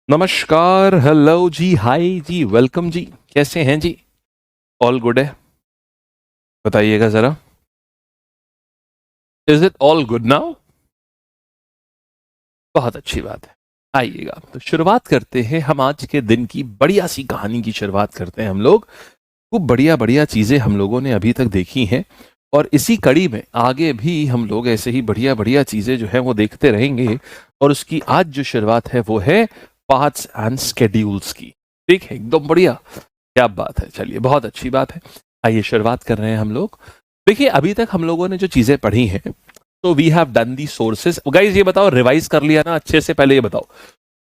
नमस्कार, हेलो जी, हाय जी, वेलकम जी। कैसे हैं जी? ऑल गुड है? बताइएगा जरा। Is it all good now? बहुत अच्छी बात है। आइएगा, तो शुरुआत करते हैं हम आज के दिन की बढ़िया सी कहानी की शुरुआत करते हैं हम लोग। खूब बढ़िया बढ़िया चीजें हम लोगों ने अभी तक देखी हैं और इसी कड़ी में आगे भी हम लोग ऐसे ही बढ़िया बढ़िया चीजें जो है वो देखते रहेंगे। और उसकी आज जो शुरुआत है वो है पाथ्स एंड स्केड्यूल्स की। ठीक है, एकदम बढ़िया। क्या बात है, चलिए बहुत अच्छी बात है। आइए शुरुआत कर रहे हैं हम लोग। देखिए, अभी तक हम लोगों ने जो चीजें पढ़ी हैं, तो we have done the sources. Guys ये बताओ, रिवाइज कर लिया ना अच्छे से? पहले ये बताओ,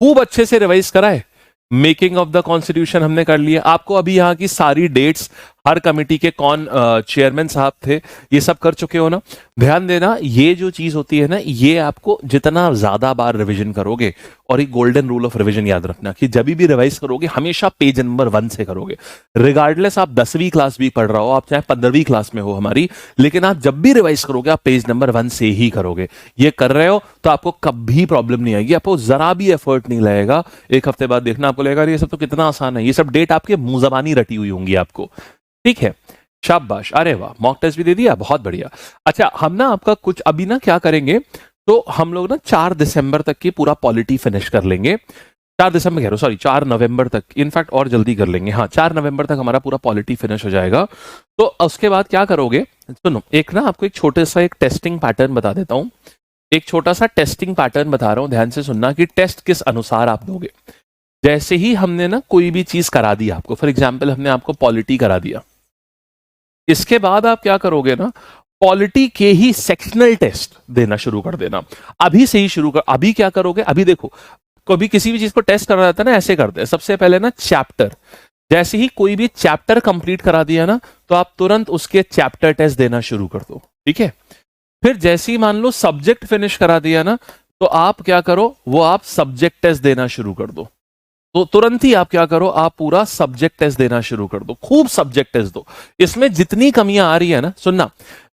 खूब अच्छे से रिवाइज करा है? मेकिंग ऑफ द कॉन्स्टिट्यूशन हमने कर लिया। आपको अभी यहाँ की सारी डेट्स, हर कमेटी के कौन चेयरमैन साहब थे, ये सब कर चुके हो ना? ध्यान देना, ये जो चीज होती है ना, ये आपको जितना ज्यादा बार रिवीजन करोगे, और एक गोल्डन रूल ऑफ रिवीजन याद रखना कि जब भी रिवाइज करोगे हमेशा पेज नंबर 1 से करोगे। रिगार्डलेस आप 10वीं क्लास भी पढ़ रहा हो, आप चाहे 15वीं क्लास में हो हमारी, लेकिन आप जब भी रिवाइज करोगे आप पेज नंबर 1 से ही करोगे। ये कर रहे हो तो आपको कभी प्रॉब्लम नहीं आएगी, आपको जरा भी एफर्ट नहीं लगेगा। एक हफ्ते बाद देखना, आपको लगेगा ये सब तो कितना आसान है, ये सब डेट आपके मुंह जबानी रटी हुई होंगी आपको। ठीक है, शाबाश, अरे वाह, मॉक टेस्ट भी दे दिया, बहुत बढ़िया। अच्छा, हम ना आपका कुछ अभी ना क्या करेंगे, तो हम लोग ना 4 दिसंबर तक की पूरा पॉलिटी फिनिश कर लेंगे। 4 दिसंबर कह रहा हूँ, सॉरी 4 नवंबर तक, इनफैक्ट और जल्दी कर लेंगे। हाँ, 4 नवंबर तक हमारा पूरा पॉलिटी फिनिश हो जाएगा। तो उसके बाद क्या करोगे, सुनो, एक ना आपको एक छोटे सा एक टेस्टिंग पैटर्न बता देता हूँ। एक छोटा सा टेस्टिंग पैटर्न बता रहा हूँ, ध्यान से सुनना कि टेस्ट किस अनुसार आप दोगे। जैसे ही हमने ना कोई भी चीज करा दी आपको, फॉर एग्जाम्पल हमने आपको पॉलिटी करा दिया, इसके बाद आप क्या करोगे ना, पॉलिटी के ही सेक्शनल टेस्ट देना शुरू कर देना। अभी से ही शुरू कर, अभी क्या करोगे, अभी देखो, कभी किसी भी चीज को टेस्ट करना जाता है ना, ऐसे करते हैं सबसे पहले ना चैप्टर। जैसे ही कोई भी चैप्टर कंप्लीट करा दिया ना, तो आप तुरंत उसके चैप्टर टेस्ट देना शुरू कर दो। ठीक है, फिर जैसे ही मान लो सब्जेक्ट फिनिश करा दिया ना, तो आप क्या करो, वो आप सब्जेक्ट टेस्ट देना शुरू कर दो। तो तुरंत ही आप क्या करो, आप पूरा सब्जेक्ट टेस्ट देना शुरू कर दो, खूब सब्जेक्ट टेस्ट दो। इसमें जितनी कमियां आ रही है ना, सुनना,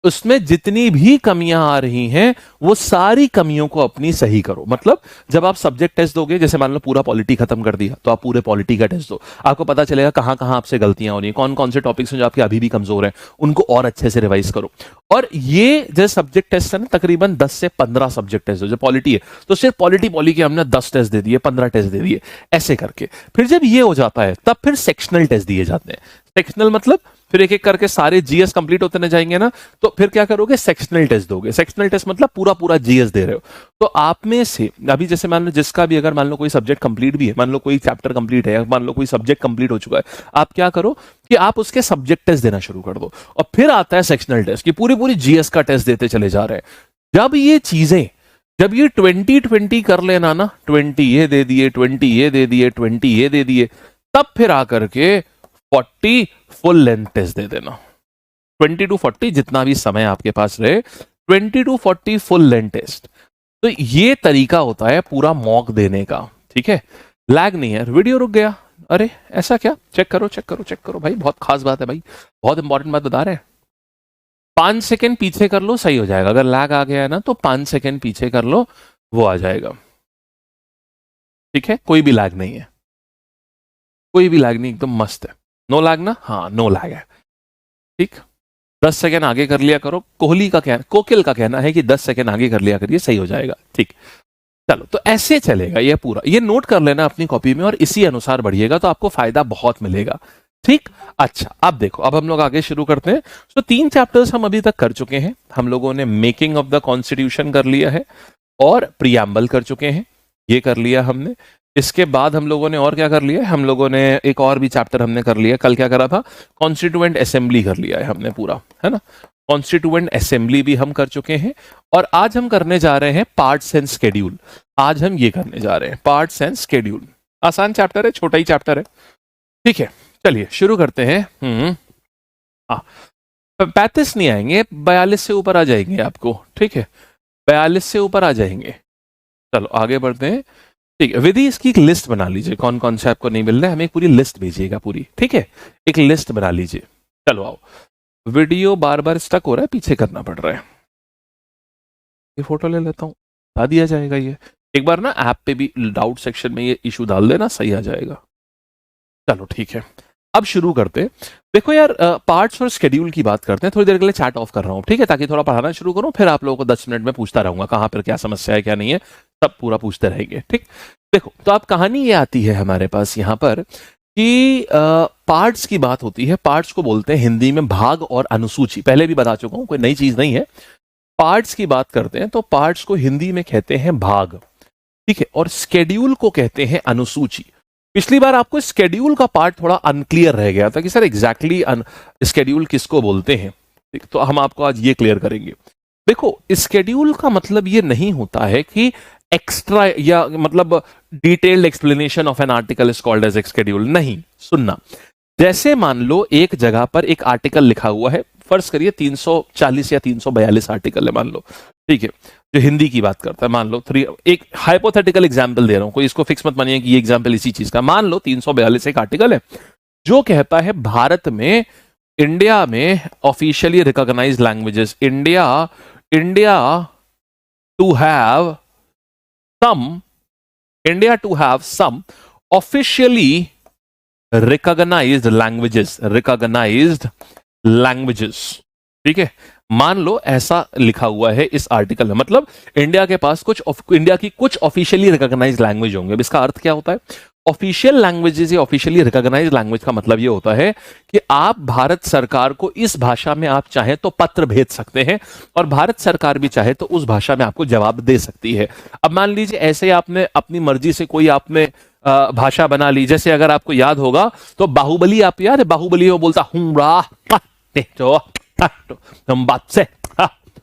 उसमें जितनी भी कमियां आ रही हैं वो सारी कमियों को अपनी सही करो। मतलब जब आप सब्जेक्ट टेस्ट दोगे, जैसे मान लो पूरा पॉलिटी खत्म कर दिया, तो आप पूरे पॉलिटी का टेस्ट दो। आपको पता चलेगा कहां कहां आपसे गलतियां हो रही हैं, कौन कौन से टॉपिक्स हैं जो आपके अभी भी कमजोर हैं, उनको और अच्छे से रिवाइज करो। और ये जो सब्जेक्ट टेस्ट है ना, तकरीबन 10 से 15 सब्जेक्ट टेस्ट जो पॉलिटी है, तो सिर्फ पॉलिटी के हमने 10 टेस्ट दे दिए, 15 टेस्ट दे दिए, ऐसे करके। फिर जब ये हो जाता है, तब फिर सेक्शनल टेस्ट दिए जाते हैं। सेक्शनल मतलब फिर एक एक करके सारे जीएस कंप्लीट होते न जाएंगे ना, तो फिर क्या करोगे, सेक्शनल टेस्ट दोगे। सेक्शनल टेस्ट मतलब पूरा पूरा जीएस दे रहे हो। तो आप में से अभी जैसे मान लो जिसका भी, अगर मान लो कोई सब्जेक्ट कंप्लीट भी है, मान लो कोई चैप्टर कंप्लीट है, या मान लो कोई सब्जेक्ट कंप्लीट हो चुका है, आप क्या करो कि आप उसके सब्जेक्ट टेस्ट देना शुरू कर दो। और फिर आता है सेक्शनल टेस्ट, कि पूरी पूरी जीएस का टेस्ट देते चले जा रहे हैं। जब ये चीजें, जब ये 20-20 कर लेना ना, 20 ये दे दिए, 20 ये दे दिए, 20 ये दे दिए, तब फिर आकर के 40 फुल लेंथ टेस्ट दे देना। 20 to 40 जितना भी समय आपके पास रहे, 20 to 40 फुल लेंथ टेस्ट। तो ये तरीका होता है पूरा मॉक देने का। ठीक है, लैग नहीं है, वीडियो रुक गया, अरे ऐसा क्या, चेक करो चेक करो चेक करो भाई, बहुत खास बात है भाई, बहुत इंपॉर्टेंट बात बता रहे हैं। 5 सेकेंड पीछे कर लो, सही हो जाएगा। अगर लैग आ गया है ना, तो 5 सेकेंड पीछे कर लो, वो आ जाएगा। ठीक है, कोई भी लैग नहीं है, कोई भी लैग नहीं, एकदम मस्त है। नो लैग ना, हाँ नो लैग है। ठीक, 10 सेकेंड आगे कर लिया करो। कोहली का कहना, कोकिल का कहना है कि 10 सेकेंड आगे कर लिया करिए, सही हो जाएगा। ठीक, चलो, तो ऐसे चलेगा ये पूरा, ये नोट कर लेना अपनी कॉपी में और इसी अनुसार बढ़िएगा, तो आपको फायदा बहुत मिलेगा। ठीक, अच्छा, अब देखो, अब हम लोग आगे शुरू करते हैं। तो 3 चैप्टर्स हम अभी तक कर चुके हैं। हम लोगों ने मेकिंग ऑफ द कॉन्स्टिट्यूशन कर लिया है, और प्रियम्बल कर चुके हैं, ये कर लिया हमने। इसके बाद हम लोगों ने और क्या कर लिया है, हम लोगों ने एक और भी चैप्टर हमने कर लिया। कल क्या करा था, कॉन्स्टिट्यूएंट असेंबली कर लिया है हमने पूरा, है ना। कॉन्स्टिट्यूएंट असेंबली भी हम कर चुके हैं। और आज हम करने जा रहे हैं पार्ट्स एंड स्केड्यूल। आज हम ये करने जा रहे हैं, पार्ट्स एंड स्केड्यूल। आसान चैप्टर है, छोटा ही चैप्टर है। ठीक है, चलिए शुरू करते हैं। 35 नहीं आएंगे, 42 से ऊपर आ जाएंगे आपको। ठीक है, 42 से ऊपर आ जाएंगे। चलो आगे बढ़ते हैं। ठीक है, विधि इसकी एक लिस्ट बना लीजिए, कौन कौन से आपको नहीं मिल रहा है, हमें एक पूरी लिस्ट भेजिएगा पूरी। ठीक है, एक लिस्ट बना लीजिए। चलो आओ, वीडियो बार बार स्टक हो रहा है, पीछे करना पड़ रहा है। ये फोटो ले लेता हूँ, बता दिया जाएगा ये। एक बार ना ऐप पे भी डाउट सेक्शन में ये इशू डाल देना, सही आ जाएगा। चलो ठीक है, अब शुरू करते हैं। देखो यार, पार्ट्स और शेड्यूल की बात करते हैं। थोड़ी देर के लिए चैट ऑफ कर रहा हूँ, ठीक है, ताकि थोड़ा पढ़ाना शुरू करूँ, फिर आप लोगों को 10 मिनट में पूछता रहूंगा कहाँ पर क्या समस्या है क्या नहीं है, सब पूरा पूछते रहेंगे, ठीक। देखो, तो अब कहानी ये आती है हमारे पास यहाँ पर कि पार्ट्स की बात होती है। पार्ट्स को बोलते हैं हिंदी में भाग और अनुसूची, पहले भी बता चुका हूं, कोई नई चीज नहीं है। पार्ट्स की बात करते हैं तो पार्ट्स को हिंदी में कहते हैं भाग, ठीक है, और स्केड्यूल को कहते हैं अनुसूची। पिछली बार आपको स्केड्यूल का पार्ट थोड़ा अनक्लियर रह गया था कि सर एग्जैक्टली स्केड्यूल किसको बोलते हैं, ठीक, तो हम आपको आज ये क्लियर करेंगे। देखो, स्केड्यूल का मतलब ये नहीं होता है कि एक्स्ट्रा या मतलब detailed explanation of an article is called as schedule. नहीं, सुनना, जैसे मान लो एक जगह पर एक आर्टिकल लिखा हुआ है, फर्ज करिए 340 या 342 आर्टिकल है मान लो, ठीक है, जो हिंदी की बात करता है। मान लो एक हाइपोथेटिकल एग्जांपल दे रहा हूं, कोई इसको फिक्स मत मानिए कि ये एग्जांपल इसी चीज का। मान लो 342 एक आर्टिकल है जो कहता है भारत में, इंडिया में officially recognised languages, India to have some India to have some officially recognised languages, ठीक है। मान लो ऐसा लिखा हुआ है इस आर्टिकल में, मतलब इंडिया के पास इंडिया की कुछ ऑफिशियली रिकॉग्नाइज्ड लैंग्वेज होंगे। अब इसका अर्थ क्या होता है? ऑफिशियल लैंग्वेजेस या ऑफिशियली रिकॉग्नाइज्ड लैंग्वेज का मतलब ये होता है कि आप भारत सरकार को इस भाषा में आप चाहे तो पत्र भेज सकते हैं और भारत सरकार भी चाहे तो उस भाषा में आपको जवाब दे सकती है। अब मान लीजिए ऐसे आपने अपनी मर्जी से कोई आपने भाषा बना ली, जैसे अगर आपको याद होगा तो बाहुबली, आप याद है बाहुबली वो बोलता हूं बात से,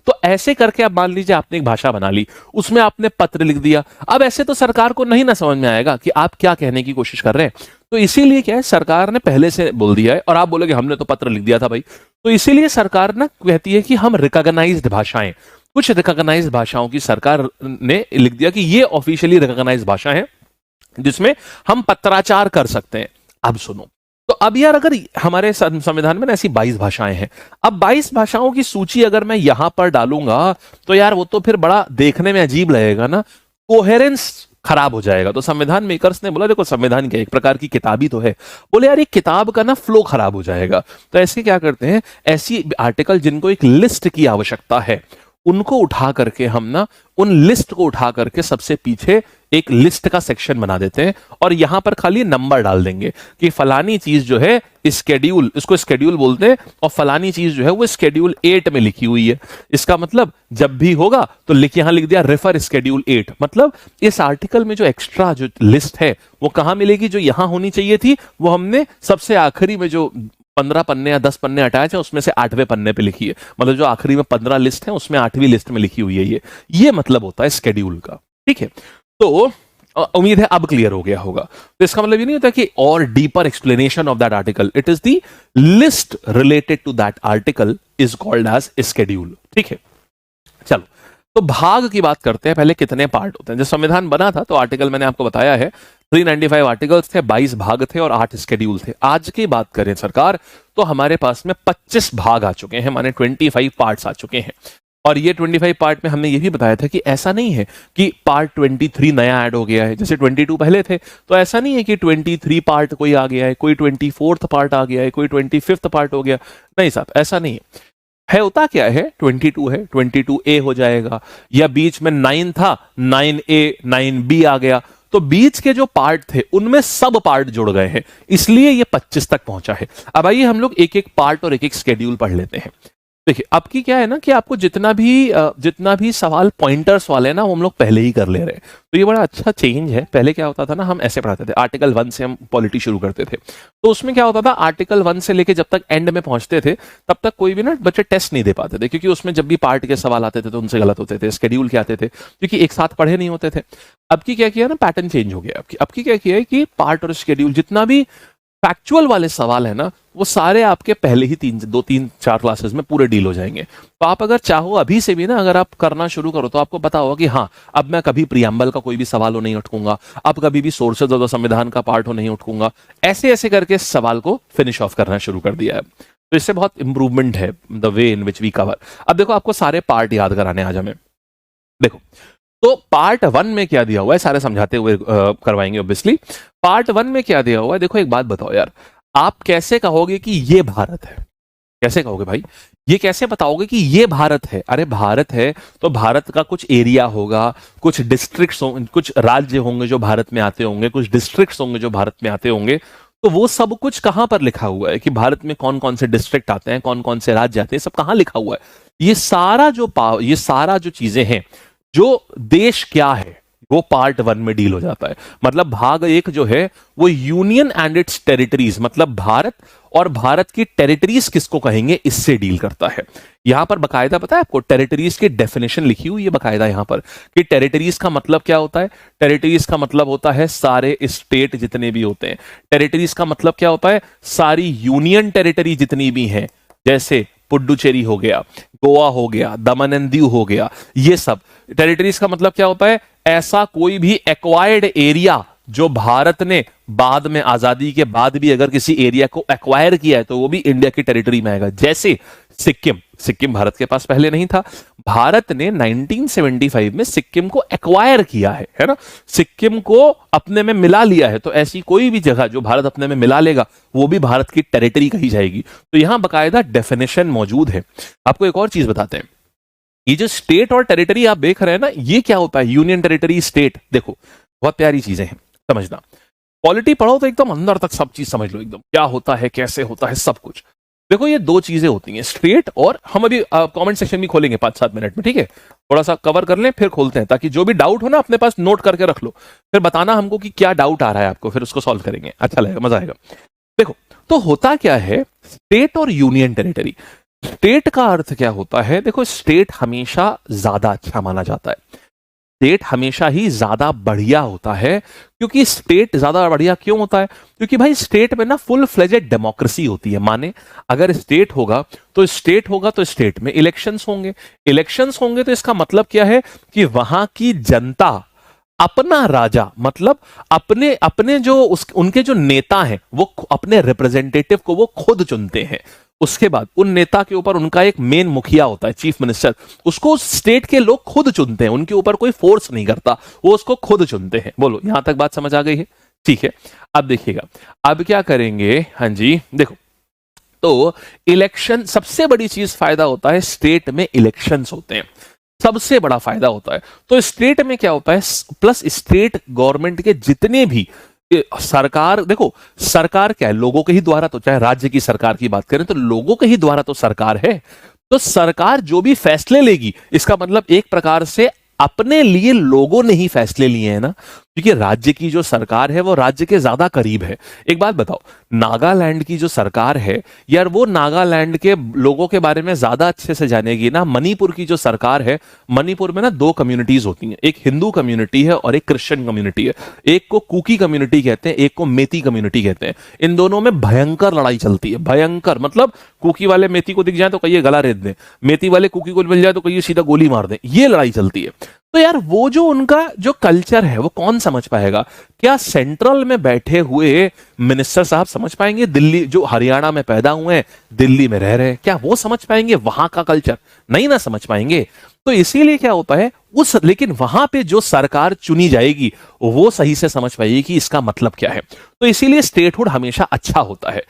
तो ऐसे करके आप मान लीजिए आपने एक भाषा बना ली, उसमें आपने पत्र लिख दिया। अब ऐसे तो सरकार को नहीं ना समझ में आएगा कि आप क्या कहने की कोशिश कर रहे हैं, तो इसीलिए क्या है, सरकार ने पहले से बोल दिया है और आप बोलोगे हमने तो पत्र लिख दिया था भाई, तो इसीलिए सरकार ना कहती है कि हम रिकॉग्नाइज्ड भाषाएं, कुछ रिकॉग्नाइज्ड भाषाओं की सरकार ने लिख दिया कि ये ऑफिशियली रिकॉग्नाइज्ड भाषा है जिसमें हम पत्राचार कर सकते हैं। अब सुनो, तो अब यार अगर हमारे संविधान में ना ऐसी 22 भाषाएं हैं, अब 22 भाषाओं की सूची अगर मैं यहां पर डालूंगा तो यार वो तो फिर बड़ा देखने में अजीब लगेगा ना, कोहेरेंस खराब हो जाएगा। तो संविधान मेकर्स ने बोला देखो संविधान क्या एक प्रकार की किताब ही तो है, बोले यार एक किताब का ना फ्लो खराब हो जाएगा, तो ऐसे क्या करते हैं, ऐसी आर्टिकल जिनको एक लिस्ट की आवश्यकता है उनको उठा करके हम ना उन लिस्ट को उठा करके सबसे पीछे एक लिस्ट का सेक्शन बना देते हैं और यहां पर खाली नंबर डाल देंगे कि फलानी चीज जो है स्केड्यूल, इसको स्केड्यूल बोलते हैं, और फलानी चीज जो है वो स्केड्यूल 8 में लिखी हुई है। इसका मतलब जब भी होगा तो यहां लिख दिया रेफर स्केड्यूल 8, मतलब इस आर्टिकल में जो एक्स्ट्रा जो लिस्ट है वो कहां मिलेगी, जो यहां होनी चाहिए थी वो हमने सबसे आखिरी में जो 15 पन्ने या 10 पन्ने अटैच है उसमें से 8वें पन्ने पे लिखी है, मतलब जो आखिरी में 15 लिस्ट है उसमें 8वीं लिस्ट में लिखी हुई है। ये मतलब होता है स्केड्यूल का, ठीक है। तो उम्मीद है अब क्लियर हो गया होगा। तो इसका मतलब ये नहीं होता कि और deeper explanation of that article, it is the list related to that article is called as schedule, ठीक है। चलो, तो भाग की बात करते हैं। पहले कितने पार्ट होते हैं? जब संविधान बना था तो आर्टिकल मैंने आपको बताया है 395 आर्टिकल्स थे, 22 भाग थे और 8 स्केड्यूल थे। आज की बात करें सरकार तो हमारे पास में 25 भाग आ चुके हैं, माने 25 पार्ट्स आ चुके हैं। और ये 25 पार्ट में हमने ये भी बताया था कि ऐसा नहीं है कि पार्ट 23 नया ऐड हो गया है, जैसे 22 पहले थे, तो ऐसा नहीं है कि 23 पार्ट कोई आ गया है, कोई 24th पार्ट आ गया है, कोई 25th पार्ट हो गया। नहीं साहब, ऐसा नहीं है। होता क्या है, 22 है, 22A हो जाएगा, या बीच में 9 था, 9A 9B आ गया, तो बीच के जो पार्ट थे उनमें सब पार्ट जुड़ गए हैं, इसलिए ये 25 तक पहुंचा है। अब आइए हम लोग एक एक पार्ट और एक एक स्केड्यूल पढ़ लेते हैं। देखिए अब की क्या है ना कि आपको जितना भी सवाल पॉइंटर्स वाले ना वो हम लोग पहले ही कर ले रहे हैं, तो ये बड़ा अच्छा चेंज है। पहले क्या होता था ना, हम ऐसे पढ़ाते थे, आर्टिकल 1 से हम पॉलिटी शुरू करते थे, तो उसमें क्या होता था, आर्टिकल 1 से लेके जब तक एंड में पहुंचते थे तब तक कोई भी ना बच्चे टेस्ट नहीं दे पाते थे, क्योंकि उसमें जब भी पार्ट के सवाल आते थे तो उनसे गलत होते थे, शेड्यूल के आते थे, क्योंकि एक साथ पढ़े नहीं होते थे। अब की क्या किया ना, पैटर्न चेंज हो गया। अब की क्या किया है कि पार्ट और शेड्यूल जितना भी फैक्चुअल वाले सवाल है ना वो सारे आपके पहले ही 2-3-4 क्लासेस में पूरे डील हो जाएंगे। तो आप अगर चाहो अभी से भी ना अगर आप करना शुरू करो तो आपको पता होगा कि हाँ अब मैं कभी प्रियम्बल का कोई भी सवाल हो नहीं उठूंगा, अब कभी भी सोर्सेज ऑफ द संविधान का पार्ट हो नहीं उठूंगा, ऐसे ऐसे करके सवाल को फिनिश ऑफ करना शुरू कर दिया है। तो इससे बहुत इंप्रूवमेंट है the way in which we cover. अब देखो आपको सारे पार्ट याद कराने आज हमें। देखो तो पार्ट 1 में क्या दिया हुआ है, सारे समझाते हुए करवाएंगे ऑब्वियसली। पार्ट 1 में क्या दिया हुआ है, देखो एक बात बताओ यार, आप कैसे कहोगे कि ये भारत है? कैसे कहोगे भाई? ये कैसे बताओगे कि ये भारत है? अरे भारत है तो भारत का कुछ एरिया होगा, कुछ डिस्ट्रिक्ट्स होंगे, कुछ राज्य होंगे जो भारत में आते होंगे, कुछ डिस्ट्रिक्ट्स होंगे जो भारत में आते होंगे। तो वो सब कुछ कहां पर लिखा हुआ है कि भारत में कौन कौन से डिस्ट्रिक्ट आते हैं, कौन कौन से राज्य आते हैं, सब कहां लिखा हुआ है? ये सारा जो चीजें हैं, जो देश क्या है, वो पार्ट 1 में डील हो जाता है। मतलब भाग 1 जो है वो यूनियन एंड इट्स टेरिटरीज, मतलब भारत और भारत की टेरिटरीज किसको कहेंगे, इससे डील करता है। यहां पर बकायदा पता है आपको टेरिटरीज की डेफिनेशन लिखी हुई है बकायदा यहां पर, कि टेरिटरीज का मतलब क्या होता है। टेरिटरीज का मतलब होता है सारे स्टेट जितने भी होते हैं। टेरिटरीज का मतलब क्या होता है, सारी यूनियन टेरिटरी जितनी भी हैं, जैसे पुडुचेरी हो गया, गोवा हो गया, दमन एंड दीव हो गया, ये सब। टेरिटरीज का मतलब क्या होता है, ऐसा कोई भी एक्वायर्ड एरिया जो भारत ने बाद में आजादी के बाद भी अगर किसी एरिया को एक्वायर किया है तो वो भी इंडिया की टेरिटरी में आएगा। जैसे सिक्किम, सिक्किम भारत के पास पहले नहीं था, भारत ने 1975 में सिक्किम को एक्वायर किया है ना, सिक्किम को अपने में मिला लिया है। तो ऐसी कोई भी जगह जो भारत अपने में मिला लेगा वो भी भारत की टेरिटरी कही जाएगी। तो यहां बकायदा डेफिनेशन मौजूद है। आपको एक और चीज बताते हैं, ये जो स्टेट और टेरिटरी आप देख रहे हैं ना, ये क्या होता है, यूनियन टेरिटरी स्टेट, देखो बहुत प्यारी चीजें हैं, समझना। पॉलिटी पढ़ो तो एकदम अंदर तक सब चीज समझ लो, एकदम क्या होता है, कैसे होता है, सब कुछ। देखो ये दो चीजें होती हैं, स्टेट और, हम अभी कमेंट सेक्शन भी खोलेंगे 5-7 मिनट में, ठीक है, थोड़ा सा कवर कर लें फिर खोलते हैं, ताकि जो भी डाउट हो ना अपने पास नोट करके रख लो, फिर बताना हमको कि क्या डाउट आ रहा है आपको, फिर उसको सॉल्व करेंगे, अच्छा लगेगा, मजा आएगा। देखो तो होता क्या है, स्टेट और यूनियन टेरिटरी। स्टेट का अर्थ क्या होता है, देखो स्टेट हमेशा ज्यादा अच्छा माना जाता है, स्टेट हमेशा ही ज्यादा बढ़िया होता है। क्योंकि स्टेट ज्यादा बढ़िया क्यों होता है, क्योंकि भाई स्टेट में ना फुल फ्लेजेड डेमोक्रेसी होती है। माने अगर स्टेट होगा तो स्टेट में इलेक्शंस होंगे, इलेक्शंस होंगे तो इसका मतलब क्या है कि वहां की जनता अपना राजा, मतलब अपने अपने जो उनके जो नेता हैं वो अपने रिप्रेजेंटेटिव को वो खुद चुनते हैं। उसके बाद उन नेता के ऊपर उनका एक मेन मुखिया होता है, चीफ मिनिस्टर, उसको स्टेट के लोग खुद चुनते हैं, उनके ऊपर कोई फोर्स नहीं करता, वो उसको खुद चुनते हैं। बोलो यहां तक बात समझ आ गई है? ठीक है, अब देखिएगा, अब क्या करेंगे, हाँ जी देखो, तो इलेक्शन सबसे बड़ी चीज फायदा होता है, स्टेट में इलेक्शंस होते हैं, सबसे बड़ा फायदा होता है। तो स्टेट में क्या होता है, प्लस स्टेट गवर्नमेंट के जितने भी सरकार, देखो सरकार क्या है, लोगों के ही द्वारा, तो चाहे राज्य की सरकार की बात करें तो लोगों के ही द्वारा तो सरकार है। तो सरकार जो भी फैसले लेगी, इसका मतलब एक प्रकार से अपने लिए लोगों ने ही फैसले लिए हैं ना, क्योंकि राज्य की जो सरकार है वो राज्य के ज्यादा करीब है। एक बात बताओ, नागालैंड की जो सरकार है यार, वो नागालैंड के लोगों के बारे में ज्यादा अच्छे से जानेगी ना। मणिपुर की जो सरकार है, मणिपुर में ना दो कम्युनिटीज होती हैं, एक हिंदू कम्युनिटी है और एक क्रिश्चियन कम्युनिटी है। एक को कुकी कम्युनिटी कहते हैं, एक को मेती कम्युनिटी कहते हैं। इन दोनों में भयंकर लड़ाई चलती है, भयंकर, मतलब कुकी वाले मेती को दिख जाए तो कहिए गला रेत दें, मेती वाले कुकी को मिल जाए तो कहिए सीधा गोली मार दें, ये लड़ाई चलती है। तो यार वो जो उनका जो कल्चर है वो कौन समझ पाएगा? क्या सेंट्रल में बैठे हुए मिनिस्टर साहब समझ पाएंगे? दिल्ली जो हरियाणा में पैदा हुए हैं, दिल्ली में रह रहे हैं, क्या वो समझ पाएंगे वहां का कल्चर? नहीं ना समझ पाएंगे। तो इसीलिए क्या होता है, उस लेकिन वहां पे जो सरकार चुनी जाएगी वो सही से समझ पाएगी कि इसका मतलब क्या है। तो इसीलिए स्टेटहुड हमेशा अच्छा होता है।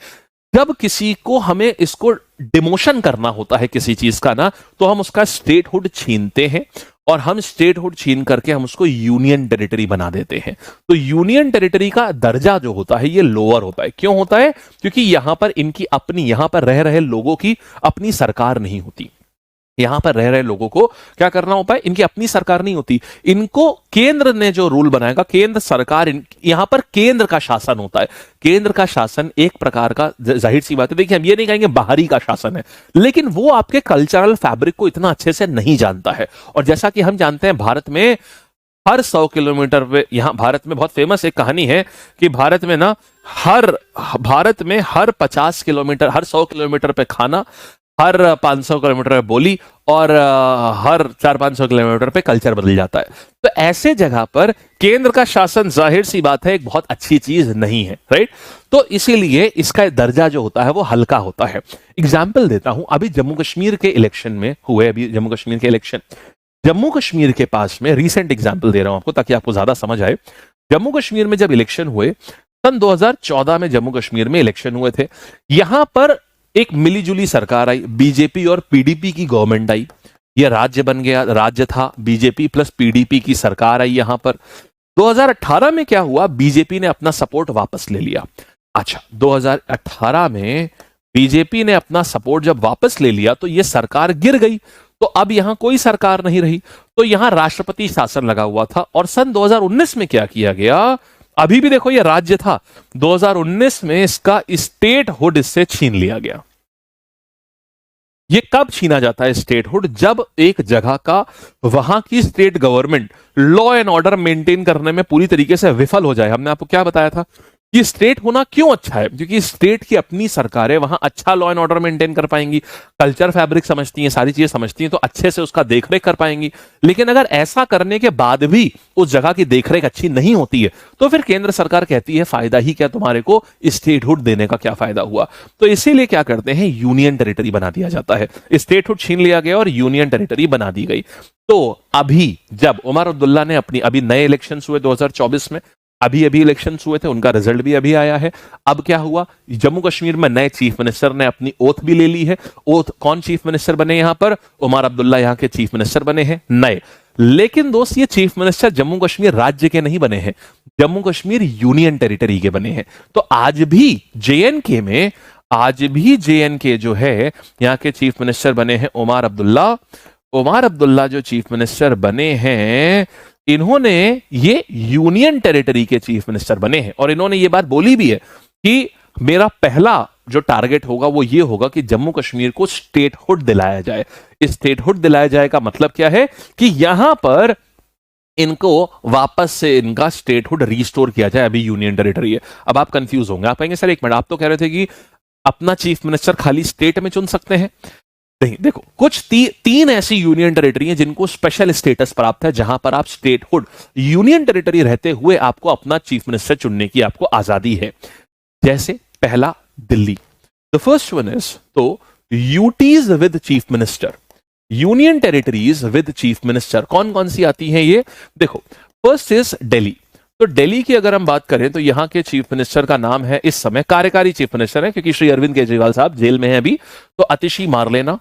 जब किसी को हमें इसको डिमोशन करना होता है किसी चीज का ना, तो हम उसका स्टेटहुड छीनते हैं और हम स्टेटहुड छीन करके हम उसको यूनियन टेरिटरी बना देते हैं। तो यूनियन टेरिटरी का दर्जा जो होता है ये लोअर होता है। क्यों होता है? क्योंकि यहां पर इनकी अपनी, यहां पर रह रहे लोगों की अपनी सरकार नहीं होती। यहां पर रह रहे लोगों को क्या करना होता है, इनकी अपनी सरकार नहीं होती, इनको केंद्र ने जो रूल बनाएगा, केंद्र सरकार, यहां पर केंद्र का शासन होता है। केंद्र का शासन एक प्रकार का, जाहिर सी बात है, देखिए हम ये नहीं कहेंगे बाहरी का शासन है, लेकिन वो आपके कल्चरल फैब्रिक को इतना अच्छे से नहीं जानता है। और जैसा कि हम जानते हैं भारत में हर 100 किलोमीटर पे, यहां भारत में बहुत फेमस एक कहानी है कि भारत में ना हर 50 किलोमीटर, हर 100 किलोमीटर पे खाना, हर 500 किलोमीटर पे बोली और हर 400-500 किलोमीटर पे कल्चर बदल जाता है। तो ऐसे जगह पर केंद्र का शासन, जाहिर सी बात है, एक बहुत अच्छी चीज नहीं है, राइट। तो इसीलिए इसका दर्जा जो होता है वो हल्का होता है। एग्जाम्पल देता हूं, अभी जम्मू कश्मीर के इलेक्शन में हुए, अभी जम्मू कश्मीर के इलेक्शन, जम्मू कश्मीर के पास में, रीसेंट एग्जांपल दे रहा हूं आपको ताकि आपको ज्यादा समझ आए, जम्मू कश्मीर में जब इलेक्शन हुए सन 2014 में, जम्मू कश्मीर में इलेक्शन हुए थे, यहां पर एक मिलीजुली सरकार आई, बीजेपी और पीडीपी की गवर्नमेंट आई, यह राज्य बन गया, राज्य था, बीजेपी प्लस पीडीपी की सरकार आई यहां पर। 2018 में क्या हुआ, बीजेपी ने अपना सपोर्ट वापस ले लिया। अच्छा, 2018 में बीजेपी ने अपना सपोर्ट जब वापस ले लिया तो यह सरकार गिर गई, तो अब यहां कोई सरकार नहीं रही, तो यहां राष्ट्रपति शासन लगा हुआ था। और सन 2019 में क्या किया गया, अभी भी देखो यह राज्य था, 2019 में इसका स्टेटहुड इससे छीन लिया गया। ये कब छीना जाता है स्टेटहुड, जब एक जगह का वहां की state government law and order maintain करने में पूरी तरीके से विफल हो जाए। हमने आपको क्या बताया था कि स्टेट होना क्यों अच्छा है, क्योंकि स्टेट की अपनी सरकारें वहां अच्छा लॉ एंड ऑर्डर मेंटेन कर पाएंगी, कल्चर फैब्रिक समझती हैं, सारी चीजें समझती हैं, तो अच्छे से उसका देखरेख कर पाएंगी। लेकिन अगर ऐसा करने के बाद भी उस जगह की देखरेख अच्छी नहीं होती है तो फिर केंद्र सरकार कहती है फायदा ही क्या तुम्हारे को, स्टेटहुड देने का क्या फायदा हुआ। तो इसीलिए क्या करते हैं, यूनियन टेरिटरी बना दिया जाता है। स्टेटहुड छीन लिया गया और यूनियन टेरिटरी बना दी गई। तो अभी जब उमर अब्दुल्ला ने अपनी, अभी नए इलेक्शन हुए 2024 में, अभी इलेक्शंस हुए थे, उनका रिजल्ट भी अभी आया है। अब क्या हुआ, जम्मू कश्मीर में नए चीफ मिनिस्टर ने अपनी ओथ भी ले ली है। ओथ, कौन चीफ मिनिस्टर बने यहां पर, उमर अब्दुल्ला यहां के चीफ मिनिस्टर बने हैं नए। लेकिन दोस्त, ये चीफ मिनिस्टर जम्मू कश्मीर राज्य के नहीं बने हैं, जम्मू कश्मीर यूनियन टेरिटरी के बने हैं। तो आज भी जेएनके में, आज भी जेएनके जो है यहां के चीफ मिनिस्टर बने हैं उमर अब्दुल्ला। उमर अब्दुल्ला जो चीफ मिनिस्टर बने हैं, इन्होंने ये यूनियन टेरिटरी के चीफ मिनिस्टर बने हैं। और इन्होंने ये बात बोली भी है कि मेरा पहला जो टारगेट होगा वो ये होगा कि जम्मू कश्मीर को स्टेटहुड दिलाया जाए। स्टेटहुड दिलाया जाए का मतलब क्या है कि यहां पर इनको वापस से इनका स्टेटहुड रिस्टोर किया जाए। अभी यूनियन टेरिटरी है। अब आप कंफ्यूज होंगे, आप कहेंगे सर एक मिनट, आप तो कह रहे थे कि अपना चीफ मिनिस्टर खाली स्टेट में चुन सकते हैं। नहीं, देखो, कुछ तीन ऐसी यूनियन टेरिटरी हैं जिनको स्पेशल स्टेटस प्राप्त है, जहां पर आप स्टेटहुड, यूनियन टेरिटरी रहते हुए आपको अपना चीफ मिनिस्टर चुनने की आपको आजादी है। जैसे पहला Delhi, the first one is, तो UTs with chief minister, union territories with chief minister कौन कौन सी आती हैं ये देखो। First is Delhi. तो दिल्ली की अगर हम बात करें तो यहां के चीफ मिनिस्टर का नाम है, इस समय कार्यकारी चीफ मिनिस्टर है क्योंकि श्री अरविंद केजरीवाल साहब जेल में हैं अभी, तो अतिशी मारलेना।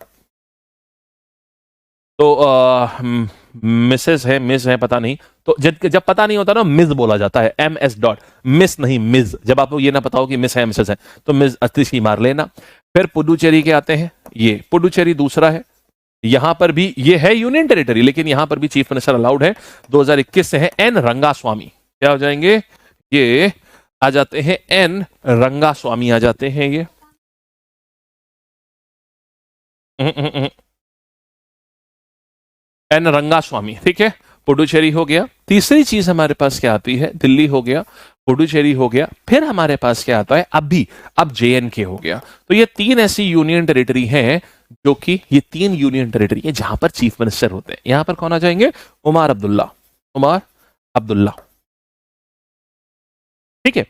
तो मिसेस है, मिस है, पता नहीं, तो जब पता नहीं होता ना मिस बोला जाता है, MS डॉट, मिस नहीं मिस। जब आपको ये ना पता हो कि मिस है मिसेस है तो मिस अतिशी मारलेना। फिर पुडुचेरी के आते हैं, ये पुडुचेरी दूसरा है, यहां पर भी ये है यूनियन टेरिटरी लेकिन यहां पर भी चीफ मिनिस्टर अलाउड है। 2021 से है N रंगास्वामी। क्या हो जाएंगे, ये आ जाते हैं N रंगास्वामी आ जाते हैं ये। N रंगास्वामी, ठीक है। पुडुचेरी हो गया। तीसरी चीज हमारे पास क्या आती है, दिल्ली हो गया, पुडुचेरी हो गया, फिर हमारे पास क्या आता है, अब JNK हो गया। तो ये तीन ऐसी यूनियन टेरिटरी हैं जो कि ये तीन यूनियन टेरिटरी है जहां पर चीफ मिनिस्टर होते हैं। यहां पर कौन आ जाएंगे, उमर अब्दुल्ला, उमर अब्दुल्ला, ठीक है।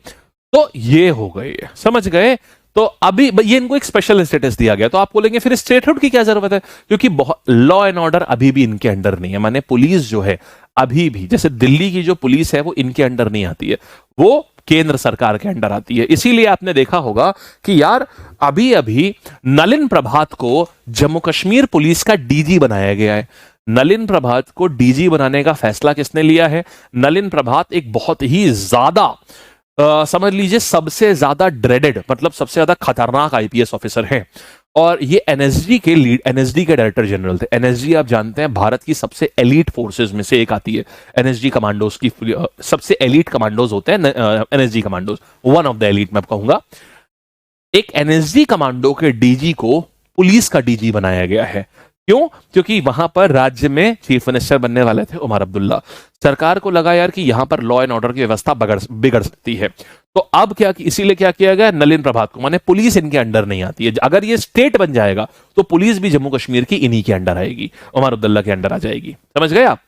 तो ये हो गए, समझ गए। तो अभी ये इनको एक स्पेशल स्टेटस दिया गया। तो आप बोलेंगे फिर स्टेटहुड की क्या जरूरत है, क्योंकि लॉ एंड ऑर्डर अभी भी इनके अंडर नहीं है। माने पुलिस जो है अभी भी, जैसे दिल्ली की जो पुलिस है वो इनके अंडर नहीं आती है, वो केंद्र सरकार के अंडर आती है। इसीलिए आपने देखा होगा कि यार अभी अभी नलिन प्रभात को जम्मू कश्मीर पुलिस का DG बनाया गया है। नलिन प्रभात को DG बनाने का फैसला किसने लिया है, नलिन प्रभात एक बहुत ही ज्यादा समझ लीजिए सबसे ज्यादा ड्रेडेड, मतलब सबसे ज्यादा खतरनाक IPS ऑफिसर हैं। और ये NSG के डायरेक्टर जनरल थे। NSG आप जानते हैं भारत की सबसे एलीट फोर्सेस में से एक आती है। NSG कमांडोज की सबसे एलीट कमांडोज होते हैं NSG commandos, one of the elite मैं कहूंगा। एक NSG कमांडो के DG को पुलिस का DG बनाया गया है। क्यों, क्योंकि वहां पर राज्य में चीफ मिनिस्टर बनने वाले थे उमर अब्दुल्ला। सरकार को लगा यार कि यहां पर लॉ एंड ऑर्डर की व्यवस्था बिगड़ सकती है, तो अब क्या, इसीलिए क्या किया गया, नलिन प्रभात को, माने पुलिस इनके अंडर नहीं आती है। अगर ये स्टेट बन जाएगा तो पुलिस भी जम्मू कश्मीर की इन्हीं के अंडर आएगी, उमर अब्दुल्ला के अंडर आ जाएगी। समझ गए आप,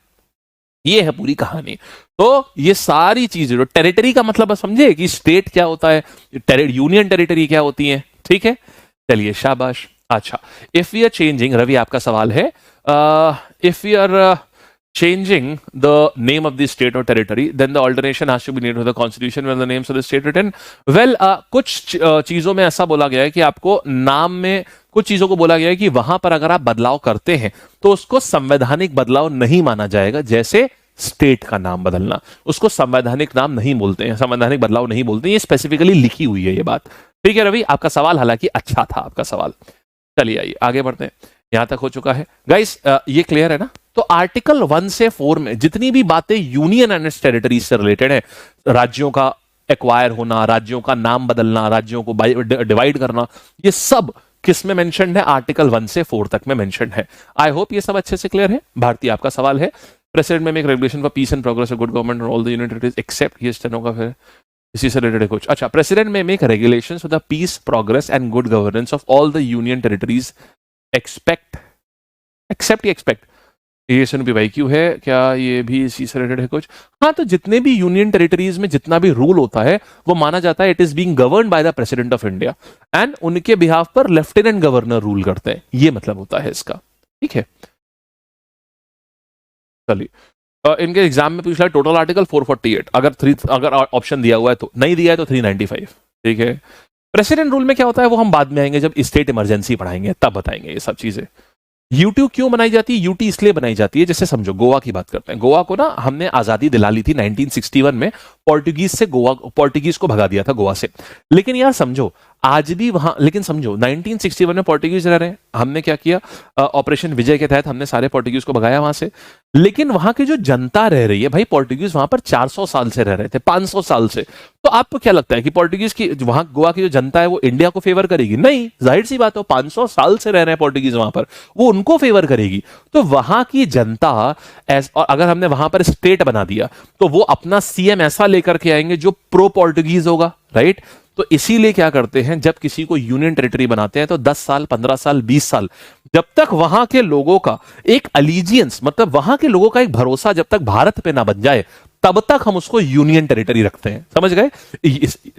ये है पूरी कहानी। तो ये सारी चीजें, जो टेरिटरी का मतलब समझे कि स्टेट क्या होता है, यूनियन टेरिटरी क्या होती है, ठीक है। चलिए शाबाश। अच्छा, if we are changing, Ravi आपका सवाल है, if we are changing the name of the state or territory, then the alternation has to be made to the constitution when the names of the state written. Well, कुछ चीजों में ऐसा बोला गया है कि आपको नाम में कुछ चीजों को बोला गया है कि वहां पर अगर आप बदलाव करते हैं तो उसको संवैधानिक बदलाव नहीं माना जाएगा। जैसे स्टेट का नाम बदलना, उसको संवैधानिक नाम नहीं बोलते हैं, संवैधानिक बदलाव नहीं बोलते हैं। ये स्पेसिफिकली लिखी हुई है ये बात। ठीक है रवि, आपका सवाल हालांकि अच्छा था आपका सवाल। चलिए आइए आगे बढ़ते हैं, यहां तक हो चुका है गाइस। ये क्लियर है ना? तो आर्टिकल 1 से 4 में जितनी भी बातें यूनियन एंड इट्स टेरिटरीज से रिलेटेड है, राज्यों का एक्वायर होना, राज्यों का नाम बदलना, राज्यों को डिवाइड करना, ये सब किस में मेंशन्ड है? आर्टिकल 1 से 4 तक में मेंशन्ड है। आई होप ये सब अच्छे से क्लियर है। भारतीय, आपका सवाल है, president may make regulation for peace and progress of good government all the union territories except, ये स्टेनो का फिर इसी से रिलेटेड कुछ। अच्छा, president may make regulations for the peace, progress and good governance of all the union territories expect, except या expect, ये एसएनपी भाई क्यों है, क्या ये भी इसी से रिलेटेड है कुछ? हाँ, तो जितने भी यूनियन टेरिटरीज में जितना भी रूल होता है वो माना जाता है it is being governed by the president of India and उनके बिहाफ पर लेफ्टिनेंट गवर्नर रूल करते हैं, ये मतलब होता है इसका। ठीक है, चलिए इनके एग्जाम में पूछा टोटल आर्टिकल 448, अगर ऑप्शन दिया हुआ है तो, नहीं दिया है तो 395। ठीक है, प्रेसिडेंट रूल में क्या होता है वो हम बाद में आएंगे, जब स्टेट इमरजेंसी पढ़ाएंगे तब बताएंगे ये सब चीजें। यूटी क्यों बनाई जाती है? यूटी इसलिए बनाई जाती है, जैसे समझो गोवा की बात करते हैं। गोवा को ना हमने आजादी दिला ली थी 1961 में, पोर्टुगीज से गोवा, पोर्टुगीज को भगा दिया था गोवा से। लेकिन यार समझो आज भी वहां, लेकिन समझो 1961 में पोर्टुगीज रह रहे हैं, हमने क्या किया, ऑपरेशन विजय के तहत हमने सारे पोर्टुगीज को भगाया वहां से। लेकिन वहां की जो जनता रह रही है भाई, पोर्टुगीज वहां पर 400 साल से रह रहे थे, 500 साल से। तो आपको क्या लगता है कि पोर्टुगीज की वहां गोवा की जो जनता है वो इंडिया को फेवर करेगी? नहीं, जाहिर सी बात है, 500 साल से रह रहे हैं पोर्टुगीज वहां पर, वो उनको फेवर करेगी। तो वहां की जनता और अगर हमने वहां पर स्टेट बना दिया तो वो अपना सीएम ऐसा लेकर के आएंगे जो प्रो पोर्टुगीज होगा, राइट? तो इसीलिए क्या करते हैं, जब किसी को यूनियन टेरिटरी बनाते हैं तो 10 साल, 15 साल, 20 साल, जब तक वहां के लोगों का एक अलीजियंस, मतलब वहां के लोगों का एक भरोसा जब तक भारत पे ना बन जाए, तब तक हम उसको यूनियन टेरिटरी रखते हैं। समझ गए?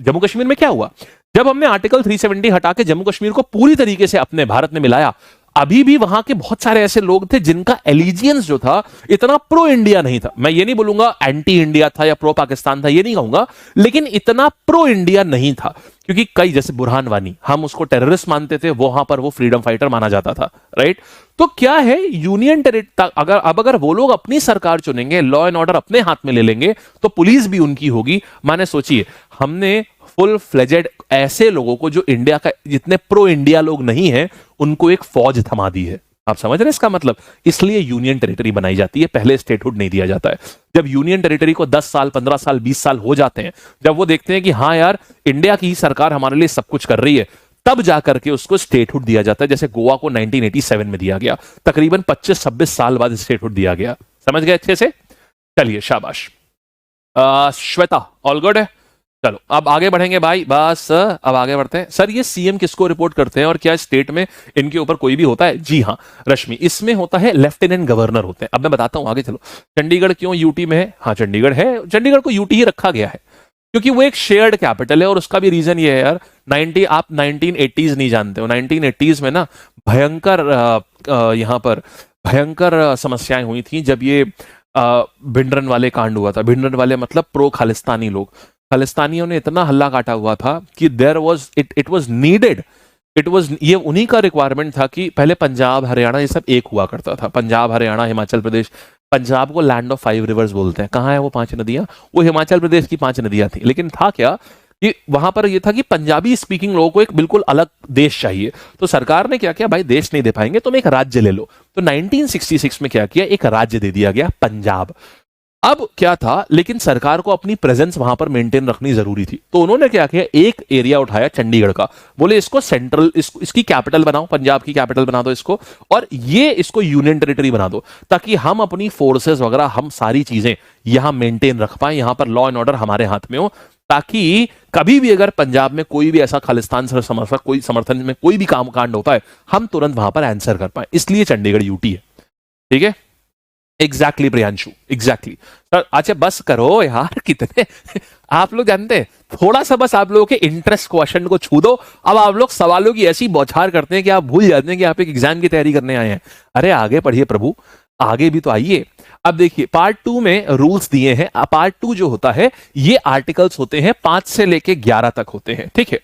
जम्मू कश्मीर में क्या हुआ, जब हमने आर्टिकल 370 हटा के जम्मू कश्मीर को पूरी तरीके से अपने भारत में मिलाया, अभी भी वहां के बहुत सारे ऐसे लोग थे जिनका एलिजियंस जो था इतना प्रो इंडिया नहीं था। मैं ये नहीं बोलूंगा एंटी इंडिया था या प्रो पाकिस्तान था, ये नहीं कहूंगा, लेकिन इतना प्रो इंडिया नहीं था। क्योंकि कई, जैसे बुरहान वानी, हम उसको टेररिस्ट मानते थे, वहां पर वो फ्रीडम फाइटर माना जाता था, राइट? तो क्या है, यूनियन टेरिटरी अगर वो लोग अपनी सरकार चुनेंगे, लॉ एंड ऑर्डर अपने हाथ में ले लेंगे, तो पुलिस भी उनकी होगी। माने सोचिए, हमने फुल फ्लेजेड ऐसे लोगों को जो इंडिया का, जितने प्रो इंडिया लोग नहीं है, उनको एक फौज थमा दी है। आप समझ रहे हैं इसका मतलब? इसलिए यूनियन टेरिटरी बनाई जाती है, पहले स्टेटहुड नहीं दिया जाता है। जब यूनियन टेरिटरी को 10 साल, 15 साल, 20 साल हो जाते हैं, जब वो देखते हैं कि हाँ यार इंडिया की ही सरकार हमारे लिए सब कुछ कर रही है, तब जाकर के उसको स्टेटहुड दिया जाता है। जैसे गोवा को 1987 में दिया गया, तकरीबन 25-26 साल बाद स्टेटहुड दिया गया। समझ गए अच्छे से? चलिए शाबाश। श्वेता, ऑल गुड है? चलो अब आगे बढ़ेंगे भाई, बस अब आगे बढ़ते हैं। सर ये सीएम किसको रिपोर्ट करते हैं और क्या स्टेट में इनके ऊपर कोई भी होता है? जी हाँ रश्मि, इसमें होता है लेफ्टिनेंट गवर्नर होते हैं। अब मैं बताता हूं, आगे चलो। चंडीगढ़ क्यों यूटी में है? हाँ चंडीगढ़ है, चंडीगढ़ को यूटी ही रखा गया है क्योंकि वो एक शेयर्ड कैपिटल है। और उसका भी रीजन ये है यार, आप 1980s नहीं जानते हो, 1980s में ना भयंकर यहाँ पर भयंकर समस्याएं हुई थी जब ये भिंडरन वाले कांड हुआ था। भिंडरन वाले मतलब प्रो खालिस्तानी लोग, खालिस्तानियों ने इतना हल्ला काटा हुआ था कि there was it was needed, ये उन्हीं का रिक्वायरमेंट था कि पहले पंजाब हरियाणा ये सब एक हुआ करता था, पंजाब हरियाणा हिमाचल प्रदेश। पंजाब को लैंड ऑफ 5 रिवर्स बोलते हैं। कहाँ है वो 5 नदियां? वो हिमाचल प्रदेश की 5 नदियां थी। लेकिन था क्या कि वहां पर ये था कि पंजाबी स्पीकिंग लोगों को एक बिल्कुल अलग देश चाहिए। तो सरकार ने क्या किया, भाई देश नहीं दे पाएंगे, तुम एक राज्य ले लो। तो 1966 में क्या किया, एक राज्य दे दिया गया पंजाब। अब क्या था, लेकिन सरकार को अपनी प्रेजेंस वहां पर मेंटेन रखनी जरूरी थी। तो उन्होंने क्या किया, एक एरिया उठाया चंडीगढ़ का, बोले इसको सेंट्रल, इसकी कैपिटल बनाओ, पंजाब की कैपिटल बना दो इसको, और ये इसको यूनियन टेरिटरी बना दो, ताकि हम अपनी फोर्सेस वगैरह, हम सारी चीजें यहां मेंटेन रख पाए, यहां पर लॉ एंड ऑर्डर हमारे हाथ में हो, ताकि कभी भी अगर पंजाब में कोई भी ऐसा खालिस्तान से समर्थन में कोई भी काम कांड होता है, हम तुरंत वहां पर आंसर कर पाए। इसलिए चंडीगढ़ यूटी है। ठीक है, एग्जैक्टली प्रियांशु, एग्जैक्टली सर। अच्छा बस करो यार, कितने आप लोग जानते हैं, थोड़ा सा बस आप लोगों के इंटरेस्ट क्वेश्चन को छू दो। अब आप लोग सवालों की ऐसी बौछार करते हैं कि आप भूल जाते हैं कि आप एक एग्जाम की तैयारी करने आए हैं। अरे आगे पढ़िए प्रभु, आगे भी तो आइए। अब देखिए पार्ट 2 में रूल्स दिए हैं। पार्ट 2 जो होता है ये आर्टिकल्स होते हैं 5 से लेके 11 तक होते हैं, ठीक है।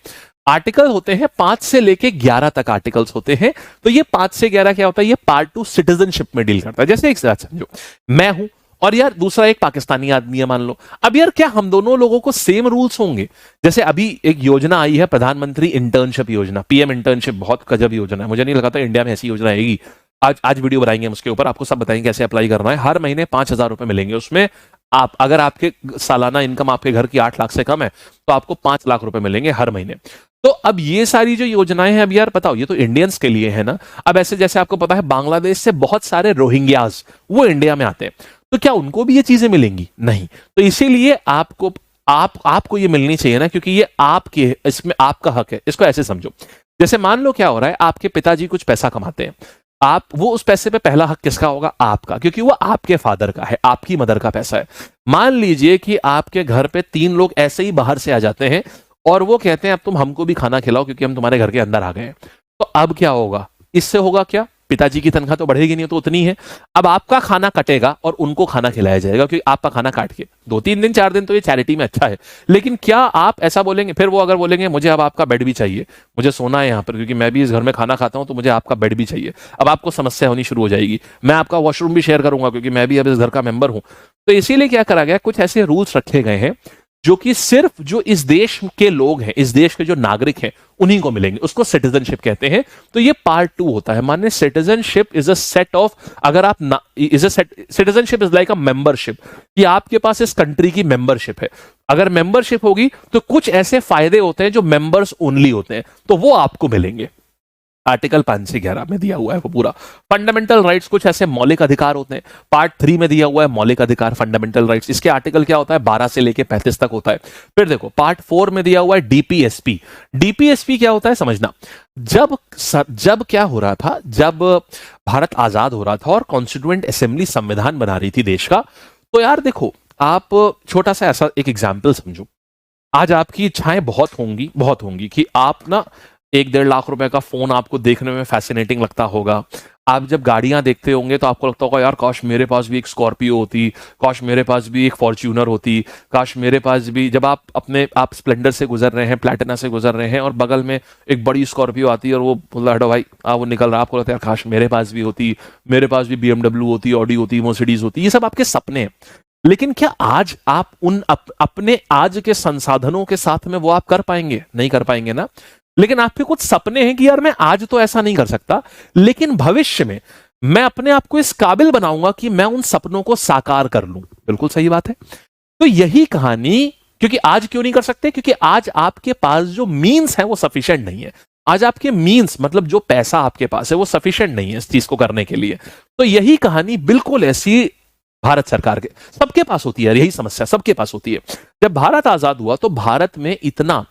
आर्टिकल होते हैं 5 से लेके 11 तक आर्टिकल्स होते हैं। तो ये 5 से 11 क्या होता है, ये पार्ट 2 सिटीजनशिप में डील करता है। जैसे एक बात समझो, मैं हूं और यार दूसरा एक पाकिस्तानी आदमी है मान लो। अब यार क्या हम दोनों लोगों को सेम रूल्स होंगे? जैसे अभी एक योजना आई है प्रधानमंत्री इंटर्नशिप योजना, पीएम इंटर्नशिप, बहुत गजब योजना है। मुझे नहीं लगा था इंडिया में ऐसी योजना आएगी। आज वीडियो बनाएंगे हम उसके ऊपर, आपको सब बताएंगे कैसे अप्लाई करना है। हर महीने 5,000 रुपए मिलेंगे उसमें। आप अगर आपके सालाना इनकम आपके घर की 8 लाख से कम है तो आपको 5 लाख रुपए मिलेंगे हर महीने। तो अब ये सारी जो योजनाएं हैं, अब यार बताओ ये तो इंडियंस के लिए है ना। अब ऐसे जैसे आपको पता है बांग्लादेश से बहुत सारे रोहिंग्याज वो इंडिया में आते हैं, तो क्या उनको भी ये चीजें मिलेंगी? नहीं। तो इसीलिए आपको ये मिलनी चाहिए ना, क्योंकि ये आपके, इसमें आपका हक है। इसको ऐसे समझो, जैसे मान लो क्या हो रहा है, आपके पिताजी कुछ पैसा कमाते हैं, वो उस पैसे पे पहला हक किसका होगा? आपका, क्योंकि वो आपके फादर का है, आपकी मदर का पैसा है। मान लीजिए कि आपके घर पे 3 लोग ऐसे ही बाहर से आ जाते हैं और वो कहते हैं अब तुम हमको भी खाना खिलाओ क्योंकि हम तुम्हारे घर के अंदर आ गए हैं। तो अब क्या होगा? इससे होगा क्या? पिताजी की तनख्वाह तो बढ़ेगी नहीं, तो उतनी है। अब आपका खाना कटेगा और उनको खाना खिलाया जाएगा, क्योंकि आपका खाना काट के 2-3 दिन 4 दिन तो ये चैरिटी में अच्छा है। लेकिन क्या आप ऐसा बोलेंगे? फिर वो अगर बोलेंगे मुझे अब आपका बेड भी चाहिए, मुझे सोना है यहाँ पर क्योंकि मैं भी इस घर में खाना खाता हूं, तो मुझे आपका बेड भी चाहिए। अब आपको समस्या होनी शुरू हो जाएगी। मैं आपका वॉशरूम भी शेयर करूंगा क्योंकि मैं भी अब इस घर का मेंबर हूं। तो इसीलिए क्या करा गया, कुछ ऐसे रूल्स रखे गए हैं जो कि सिर्फ जो इस देश के लोग हैं, इस देश के जो नागरिक हैं, उन्हीं को मिलेंगे। उसको सिटीजनशिप कहते हैं। तो ये पार्ट 2 होता है। माने citizenship is a set of, अगर आप citizenship is like a membership, कि आपके पास इस कंट्री की मेंबरशिप है। अगर मेंबरशिप होगी तो कुछ ऐसे फायदे होते हैं जो मेंबर्स ओनली होते हैं, तो वो आपको मिलेंगे। आर्टिकल 5 से 11 में दिया हुआ है वो पूरा। फंडामेंटल राइट्स, कुछ ऐसे मौलिक अधिकार होते हैं। पार्ट 3 में दिया हुआ है मौलिक अधिकार, फंडामेंटल राइट्स। इसके आर्टिकल क्या होता है? 12 से लेके 35 तक होता है। फिर देखो पार्ट 4 में दिया हुआ है डीपीएसपी। डीपीएसपी क्या होता है समझना। जब क्या हो रहा था, जब भारत आजाद हो रहा था और कॉन्स्टिट्यूएंट असेंबली संविधान बना रही थी देश का, तो यार देखो आप छोटा सा ऐसा एक एग्जाम्पल समझो। आज आपकी इच्छाएं बहुत होंगी कि आप ना 1-1.5 लाख रुपए का फोन आपको देखने में फैसिनेटिंग लगता होगा। आप जब गाड़ियां देखते होंगे तो आपको लगता होगा यार काश मेरे पास भी एक स्कॉर्पियो होती, काश मेरे पास भी एक फॉर्च्यूनर होती, काश मेरे पास भी। जब आप स्प्लेंडर से गुजर रहे हैं, प्लैटिना से गुजर रहे हैं और बगल में एक बड़ी स्कॉर्पियो आती है और वो बोला हटो भाई, वो निकल रहा है, आपको लगता है काश मेरे पास भी होती, मेरे पास भी BMW होती, ऑडी होती, मर्सिडीज होती। ये सब आपके सपने हैं। लेकिन क्या आज आप अपने आज के संसाधनों के साथ में वो आप कर पाएंगे? नहीं कर पाएंगे ना। लेकिन आपके कुछ सपने हैं कि यार मैं आज तो ऐसा नहीं कर सकता, लेकिन भविष्य में मैं अपने आप को इस काबिल बनाऊंगा कि मैं उन सपनों को साकार कर लूं। बिल्कुल सही बात है। तो यही कहानी, क्योंकि आज क्यों नहीं कर सकते? क्योंकि आज आपके पास जो मीन्स है वो सफिशिएंट नहीं है। आज आपके मीन्स मतलब जो पैसा आपके पास है वो सफिशिएंट नहीं है इस चीज को करने के लिए। तो यही कहानी बिल्कुल ऐसी भारत सरकार के सबके पास होती है। यही समस्या सबके पास होती है। जब भारत आजाद हुआ तो भारत में इतना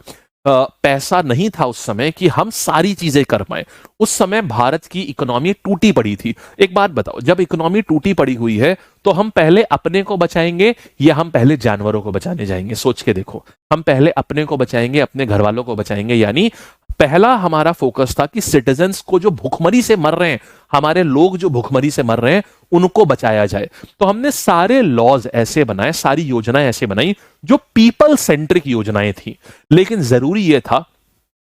पैसा नहीं था उस समय कि हम सारी चीजें कर पाए। उस समय भारत की इकोनॉमी टूटी पड़ी थी। एक बात बताओ, जब इकोनॉमी टूटी पड़ी हुई है तो हम पहले अपने को बचाएंगे या हम पहले जानवरों को बचाने जाएंगे? सोच के देखो। हम पहले अपने को बचाएंगे, अपने घर वालों को बचाएंगे। यानी पहला हमारा फोकस था कि सिटीजन्स को जो भूखमरी से मर रहे हैं, हमारे लोग जो भूखमरी से मर रहे हैं, उनको बचाया जाए। तो हमने सारे लॉज ऐसे बनाए, सारी योजनाएं ऐसे बनाई जो पीपल सेंट्रिक योजनाएं थी। लेकिन जरूरी यह था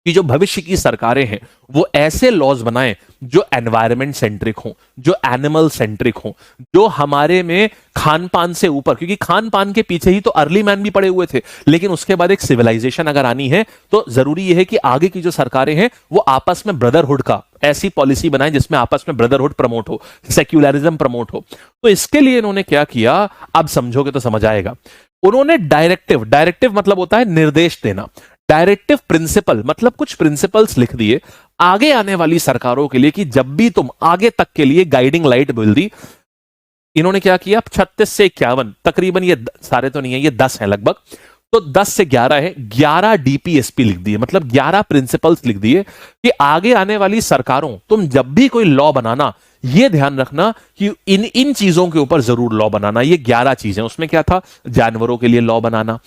कि जो भविष्य की सरकारें हैं वो ऐसे लॉज बनाएं जो एनवायरमेंट सेंट्रिक हों, जो एनिमल सेंट्रिक हों, जो हमारे में खान पान से ऊपर, क्योंकि खान पान के पीछे ही तो अर्ली मैन भी पड़े हुए थे। लेकिन उसके बाद एक सिविलाइजेशन अगर आनी है तो जरूरी यह है कि आगे की जो सरकारें हैं वो आपस में ब्रदरहुड का ऐसी पॉलिसी बनाए जिसमें आपस में ब्रदरहुड प्रमोट हो, सेक्युलरिज्म प्रमोट हो। तो इसके लिए इन्होंने क्या किया, अब समझोगे तो समझ आएगा। उन्होंने डायरेक्टिव मतलब होता है निर्देश देना। डायरेक्टिव प्रिंसिपल मतलब कुछ प्रिंसिपल्स लिख दिए आगे आने वाली सरकारों के लिए कि जब भी तुम आगे तक के लिए गाइडिंग लाइट बोल दी। इन्होंने क्या किया, 36 से 51 तकरीबन, ये सारे तो नहीं है, ये 10 है लगभग, तो 10 से 11 है, 11 डीपीएसपी लिख दिए, मतलब 11 प्रिंसिपल्स लिख दिए कि आगे आने वाली सरकारों तुम जब भी कोई लॉ बनाना ये ध्यान रखना कि इन चीजों के ऊपर जरूर लॉ बनाना। ये 11 चीजें, उसमें क्या था, जानवरों के लिए लॉ बनाना,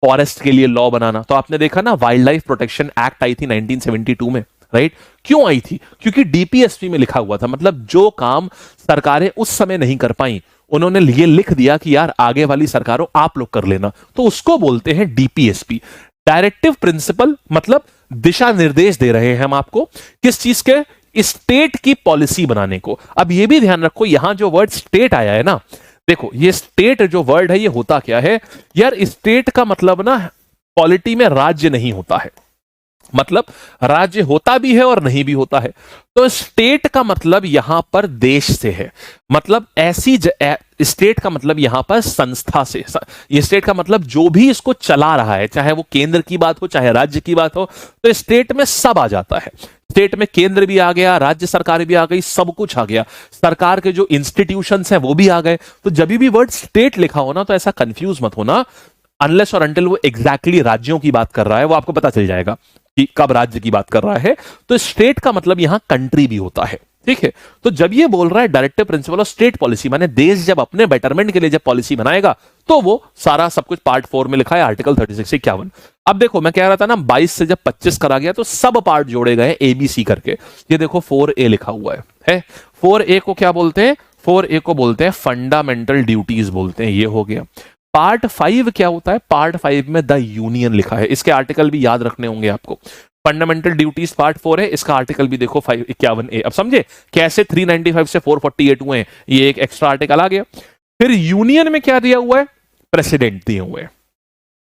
फॉरेस्ट के लिए लॉ बनाना। तो आपने देखा ना वाइल्ड लाइफ प्रोटेक्शन एक्ट आई थी 1972 में, राइट? क्यों आई थी? क्योंकि डीपीएसपी में लिखा हुआ था, मतलब जो काम सरकारें उस समय नहीं कर पाई उन्होंने ये लिख दिया कि यार आगे वाली सरकारों आप लोग कर लेना, तो उसको बोलते हैं डीपीएसपी, डायरेक्टिव प्रिंसिपल, मतलब दिशा निर्देश दे रहे हैं हम आपको किस चीज के, स्टेट की पॉलिसी बनाने को। अब ये भी ध्यान रखो, यहां जो वर्ड स्टेट आया है ना, देखो ये स्टेट जो वर्ड है ये होता क्या है यार, स्टेट का मतलब ना पॉलिटी में राज्य नहीं होता है, मतलब राज्य होता भी है और नहीं भी होता है। तो स्टेट का मतलब यहां पर देश से है, मतलब ऐसी स्टेट का मतलब यहां पर संस्था से, ये स्टेट का मतलब जो भी इसको चला रहा है, चाहे वो केंद्र की बात हो चाहे राज्य की बात हो, तो स्टेट में सब आ जाता है। स्टेट में केंद्र भी आ गया, राज्य सरकार भी आ गई, सब कुछ आ गया, सरकार के जो इंस्टीट्यूशंस हैं वो भी आ गए। तो जब भी वर्ड स्टेट लिखा हो ना, तो ऐसा कंफ्यूज मत होना, अनलेस और अनटिल वो एग्जैक्टली राज्यों की बात कर रहा है, वो आपको पता चल जाएगा कि कब राज्य की बात कर रहा है। तो स्टेट का मतलब यहां कंट्री भी होता है, ठीक है। तो जब ये बोल रहा है directive principle of state policy, माने देश जब अपने बेटरमेंट के लिए जब पॉलिसी बनाएगा, तो वो सारा सब कुछ पार्ट 4 में लिखा है, आर्टिकल 36 51। अब देखो मैं कह रहा था ना 22 से जब 25 करा गया तो सब पार्ट जोड़े गए एबीसी करके। ये देखो 4A लिखा हुआ है 4A को क्या बोलते हैं, 4A को बोलते हैं फंडामेंटल ड्यूटीज बोलते हैं, ये हो गया। पार्ट 5 क्या होता है, पार्ट 5 में द यूनियन लिखा है, इसके आर्टिकल भी याद रखने होंगे आपको। फंडामेंटल ड्यूटीज पार्ट 4 है, इसका आर्टिकल भी देखो 51A। अब समझे कैसे 395 से 448 हुए हैं, ये एक एक्स्ट्रा आर्टिकल आ गया। फिर यूनियन में क्या दिया हुआ है, प्रेसिडेंट दिए हुए हैं,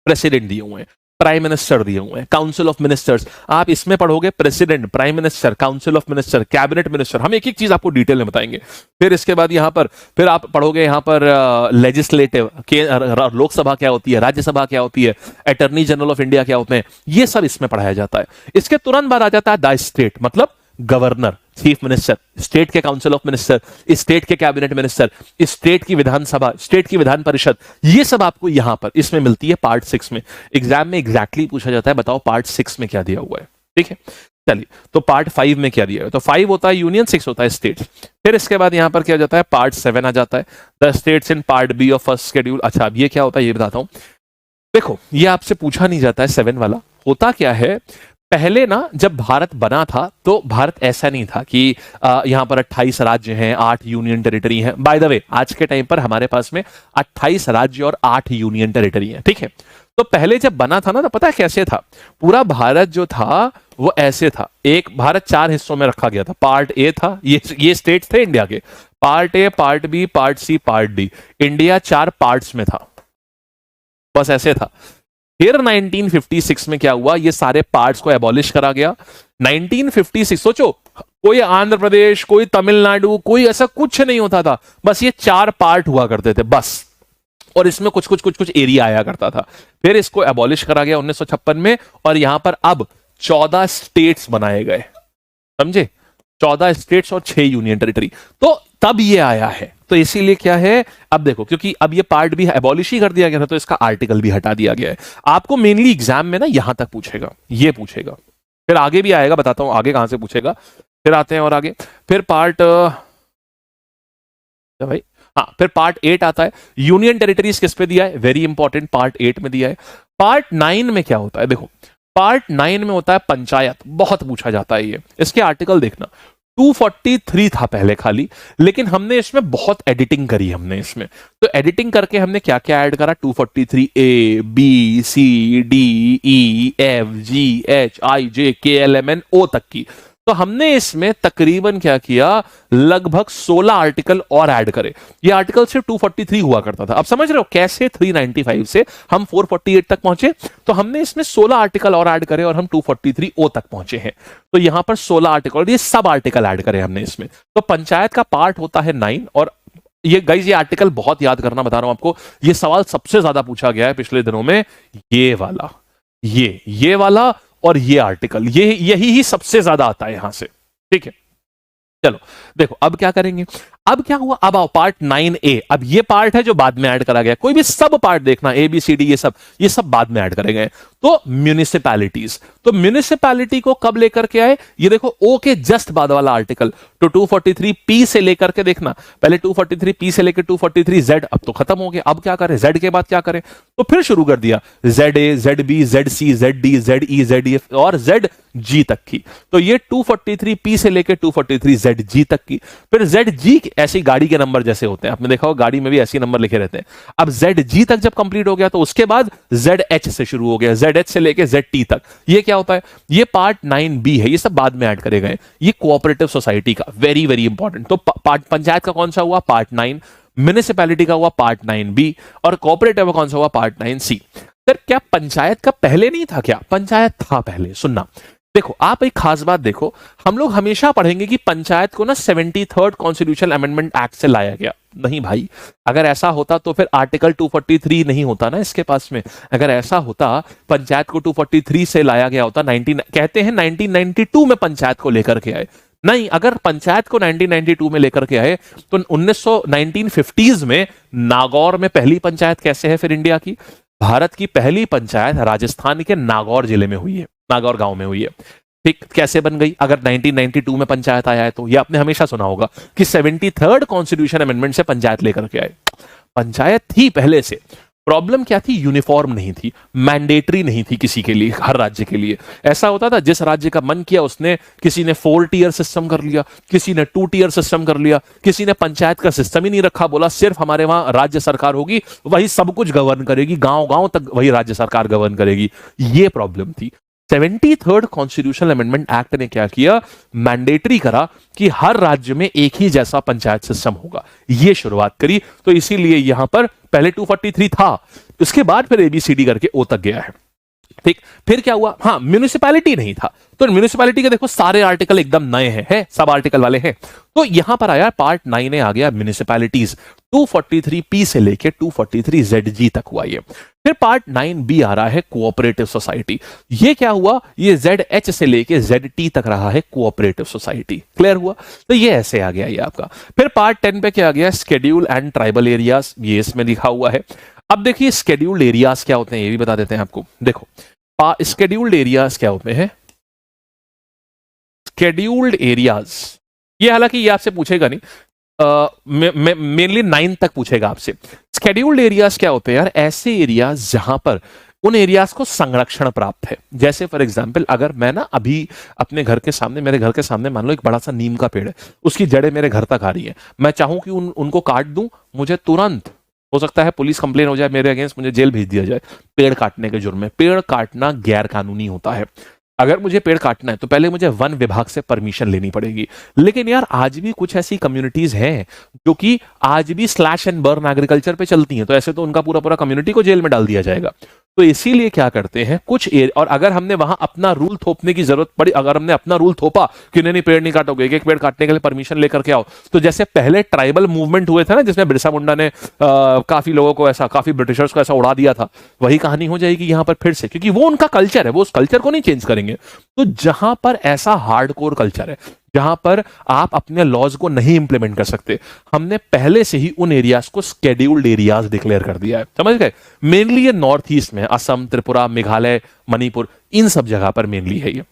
प्रेसिडेंट दिए हुए हैं, प्राइम मिनिस्टर दिए हुए हैं, काउंसिल ऑफ मिनिस्टर्स। आप इसमें पढ़ोगे president, prime minister, council of minister, cabinet minister, हम एक एक चीज आपको डिटेल में बताएंगे। फिर इसके बाद यहां पर फिर आप पढ़ोगे यहां पर लेजिस्लेटिव, लोकसभा क्या होती है, राज्यसभा क्या होती है, अटॉर्नी जनरल ऑफ इंडिया क्या होते हैं, ये सब इसमें पढ़ाया जाता है। इसके तुरंत बाद आ जाता है द स्टेट, मतलब गवर्नर, चीफ मिनिस्टर, स्टेट के काउंसिल ऑफ मिनिस्टर, स्टेट के कैबिनेट मिनिस्टर, स्टेट की विधानसभा, स्टेट की विधान परिषद, ये सब आपको यहां पर इसमें मिलती है पार्ट 6 में। एग्जाम में एग्जैक्टली पूछा जाता है, बताओ पार्ट 6 में क्या दिया हुआ है, ठीक है। चलिए, तो पार्ट 5 में क्या दिया है, तो 5 होता है यूनियन, 6 होता है स्टेट। फिर इसके बाद यहां पर क्या जाता है, पार्ट 7 आ जाता है, the states in part B of first schedule. अच्छा, अब ये क्या होता है ये बताता हूं। देखो ये आपसे पूछा नहीं जाता है 7 वाला, होता क्या है, पहले ना जब भारत बना था तो भारत ऐसा नहीं था कि यहां पर 28 राज्य हैं, 8 यूनियन टेरिटरी हैं। बाय द वे आज के टाइम पर हमारे पास में 28 राज्य और 8 यूनियन टेरिटरी हैं, ठीक है। तो पहले जब बना था ना, तो पता है कैसे था, पूरा भारत जो था वो ऐसे था, एक भारत 4 हिस्सों में रखा गया था। पार्ट ए था, ये स्टेट थे इंडिया के, part A, part B, part C, part D. India 4 parts में था, बस ऐसे था। फिर 1956 में क्या हुआ, ये सारे पार्ट्स को एबॉलिश करा गया। 1956 सोचो, कोई आंध्र प्रदेश, कोई तमिलनाडु, कोई ऐसा कुछ नहीं होता था, बस ये 4 पार्ट हुआ करते थे बस, और इसमें कुछ कुछ कुछ कुछ एरिया आया करता था। फिर इसको एबॉलिश करा गया 1956 में, और यहां पर अब 14 स्टेट्स बनाए गए, समझे, 14 स्टेट्स और 6 यूनियन टेरिटरी। तो तब ये आया है, तो इसीलिए क्या है, अब देखो क्योंकि अब ये पार्ट भी एबॉलिश ही कर दिया गया था, तो इसका आर्टिकल भी हटा दिया गया है। आपको मेनली एग्जाम में ना यहां तक पूछेगा, ये पूछेगा, फिर आगे भी आएगा, बताता हूं आगे कहां से पूछेगा। फिर आते हैं और आगे, फिर पार्ट भाई, हाँ, फिर पार्ट 8 आता है, यूनियन टेरिटरीज किस पे दिया है, वेरी इंपॉर्टेंट, पार्ट 8 में दिया है। पार्ट 9 में क्या होता है, देखो पार्ट 9 में होता है पंचायत, बहुत पूछा जाता है ये, इसके आर्टिकल देखना। 243 था पहले खाली, लेकिन हमने इसमें बहुत एडिटिंग करी, हमने इसमें तो एडिटिंग करके हमने क्या क्या ऐड करा, 243 A B C D E F G H I J K L M N O तक की। तो हमने इसमें तकरीबन क्या किया, लगभग 16 आर्टिकल और ऐड करे। ये आर्टिकल सिर्फ 243 हुआ करता था, अब समझ रहे हो कैसे 395 से हम 448 तक पहुंचे। तो हमने इसमें 16 आर्टिकल और ऐड करे और हम 243 तक पहुंचे हैं। तो यहां पर 16 आर्टिकल, ये सब आर्टिकल ऐड करे हमने इसमें। तो पंचायत का पार्ट होता है 9, और ये गाइस ये आर्टिकल बहुत याद करना, बता रहा हूं आपको, ये सवाल सबसे ज्यादा पूछा गया है पिछले दिनों में, ये वाला, ये वाला और ये आर्टिकल, यही ही सबसे ज्यादा आता है यहां से, ठीक है। चलो देखो अब क्या करेंगे, अब क्या हुआ, अब आओ पार्ट 9A। अब ये पार्ट है जो बाद में ऐड करा गया, कोई भी सब पार्ट देखना, ABCD ये सब बाद में ऐड करे गए। तो म्यूनिसिपैलिटीज, तो म्यूनिसिपैलिटी को कब लेकर के आए, ये देखो O के जस्ट बाद वाला आर्टिकल। तो 243P से लेकर के देखना, पहले 243P से लेकर 243Z, अब तो खत्म हो गया, अब क्या करें, Z के बाद क्या करें, तो फिर शुरू कर दिया ZA, ZB, ZC, ZD, ZE, ZF और ZG तक की। तो ये 243P से लेकर 243ZG तक की। फिर ZG ऐसी गाड़ी के नंबर जैसे होते हैं, आपने देखा होगा गाड़ी में भी ऐसे नंबर लिखे रहते हैं। अब ZG तक जब कंप्लीट हो गया तो उसके बाद ZH से शुरू हो गया, ZH से लेके ZT तक। ये क्या होता है? ये पार्ट 9B है, ये सब बाद में ऐड करे गए। ये कोऑपरेटिव सोसाइटी का वेरी वेरी इंपॉर्टेंट। तो पंचायत का कौन सा हुआ? पार्ट 9। म्युनिसिपैलिटी का हुआ पार्ट 9B, और कोऑपरेटिव का कौन सा हुआ? Part 9C। सर क्या पंचायत का पहले नहीं था क्या? पंचायत था पहले। सुनना, देखो आप एक खास बात देखो, हम लोग हमेशा पढ़ेंगे कि पंचायत को ना 73rd कॉन्स्टिट्यूशनल अमेंडमेंट एक्ट से लाया गया। नहीं भाई, अगर ऐसा होता तो फिर आर्टिकल 243 नहीं होता ना इसके पास में। अगर ऐसा होता, पंचायत को 243 से लाया गया होता, 19 कहते हैं 1992 में पंचायत को लेकर के आए। नहीं, अगर पंचायत को 1992 में लेकर के आए तो 1950s में नागौर में पहली पंचायत कैसे है फिर इंडिया की? भारत की पहली पंचायत राजस्थान के नागौर जिले में हुई है, नागौर गांव में हुई है। ठीक, कैसे बन गई? अगर 1992 में पंचायत आया है तो ये आपने हमेशा सुना होगा कि 73rd कॉन्स्टिट्यूशन अमेंडमेंट से पंचायत लेकर के आए। पंचायत थी पहले से। प्रॉब्लम क्या थी? यूनिफॉर्म नहीं थी, मैंडेटरी नहीं थी किसी के लिए, हर राज्य के लिए। ऐसा होता था जिस राज्य का मन किया उसने, किसी ने 4 टियर सिस्टम कर लिया, किसी ने 2 टियर सिस्टम कर लिया, किसी ने पंचायत का सिस्टम ही नहीं रखा, बोला सिर्फ हमारे वहां राज्य सरकार होगी, वही सब कुछ गवर्न करेगी, गांव गांव तक वही राज्य सरकार गवर्न करेगी। ये प्रॉब्लम थी। 73rd कॉन्स्टिट्यूशनल अमेंडमेंट एक्ट ने क्या किया? मैंडेटरी करा कि हर राज्य में एक ही जैसा पंचायत सिस्टम होगा। ये शुरुआत करी। तो इसीलिए यहां पर पहले 243 था, उसके बाद फिर ABCD करके O तक गया है। ठीक, फिर क्या हुआ? हाँ, म्युनिसिपैलिटी नहीं था, तो म्युनिसिपैलिटी के देखो सारे आर्टिकल एकदम नए हैं, सब आर्टिकल वाले हैं। तो यहां पर आया पार्ट 9 आ गया म्युनिसिपैलिटीज, 243P से लेके 243ZG तक हुआ ये। फिर पार्ट 9B आ रहा है कोऑपरेटिव सोसाइटी। ये क्या हुआ? ये ZH से लेके ZT तक रहा है कोऑपरेटिव सोसाइटी। क्लियर हुआ? तो ये ऐसे आ गया ये आपका। फिर पार्ट 10 पे क्या आ गया? शेड्यूल एंड ट्राइबल एरियाज, ये इसमें लिखा हुआ है। अब देखिए शेड्यूल्ड एरियाज क्या होते हैं ये भी बता देते हैं आपको। देखो शेड्यूल्ड एरियाज क्या होते हैं? शेड्यूल्ड एरियाज, ये हालांकि ये आपसे पूछेगा नहीं, मेनली 9 तक पूछेगा आपसे। शेड्यूल्ड एरियाज क्या होते हैं यार? ऐसे एरियाज जहां पर उन एरियाज को संरक्षण प्राप्त है। जैसे फॉर एग्जांपल, अगर मैं ना अभी अपने घर के सामने, मेरे घर के सामने मान लो एक बड़ा सा नीम का पेड़ है, उसकी जड़ें मेरे घर तक आ रही है, मैं चाहूं कि उनको काट दूं, मुझे तुरंत हो सकता है पुलिस कंप्लेन हो जाए मेरे अगेंस्ट, मुझे जेल भेज दिया जाए पेड़ काटने के जुर्म में। पेड़ काटना गैर कानूनी होता है। अगर मुझे पेड़ काटना है तो पहले मुझे वन विभाग से परमिशन लेनी पड़ेगी। लेकिन यार आज भी कुछ ऐसी कम्युनिटीज हैं जो कि आज भी स्लैश एंड बर्न एग्रीकल्चर पे चलती हैं, तो ऐसे तो उनका पूरा पूरा कम्युनिटी को जेल में डाल दिया जाएगा। तो इसीलिए क्या करते हैं कुछ और अगर हमने वहां अपना रूल थोपने की जरूरत पड़ी, अगर हमने अपना रूल थोपा कि नहीं पेड़ नहीं काटोगे, एक पेड़ काटने के लिए परमिशन लेकर के आओ, तो जैसे पहले ट्राइबल मूवमेंट हुए थे ना जिसमें बिरसा मुंडा ने काफी लोगों को ऐसा, काफी ब्रिटिशर्स को ऐसा उड़ा दिया था, वही कहानी हो जाएगी यहां पर फिर से, क्योंकि वो उनका कल्चर है, वो उस कल्चर को नहीं चेंज करेंगे। तो जहां पर ऐसा हार्डकोर कल्चर है जहां पर आप अपने लॉज को नहीं इंप्लीमेंट कर सकते, हमने पहले से ही उन एरियाज को शेड्यूल्ड एरियाज डिक्लेयर कर दिया है। समझ गए? मेनली ये नॉर्थ ईस्ट में, असम, त्रिपुरा, मेघालय, मणिपुर, इन सब जगह पर मेनली है ये।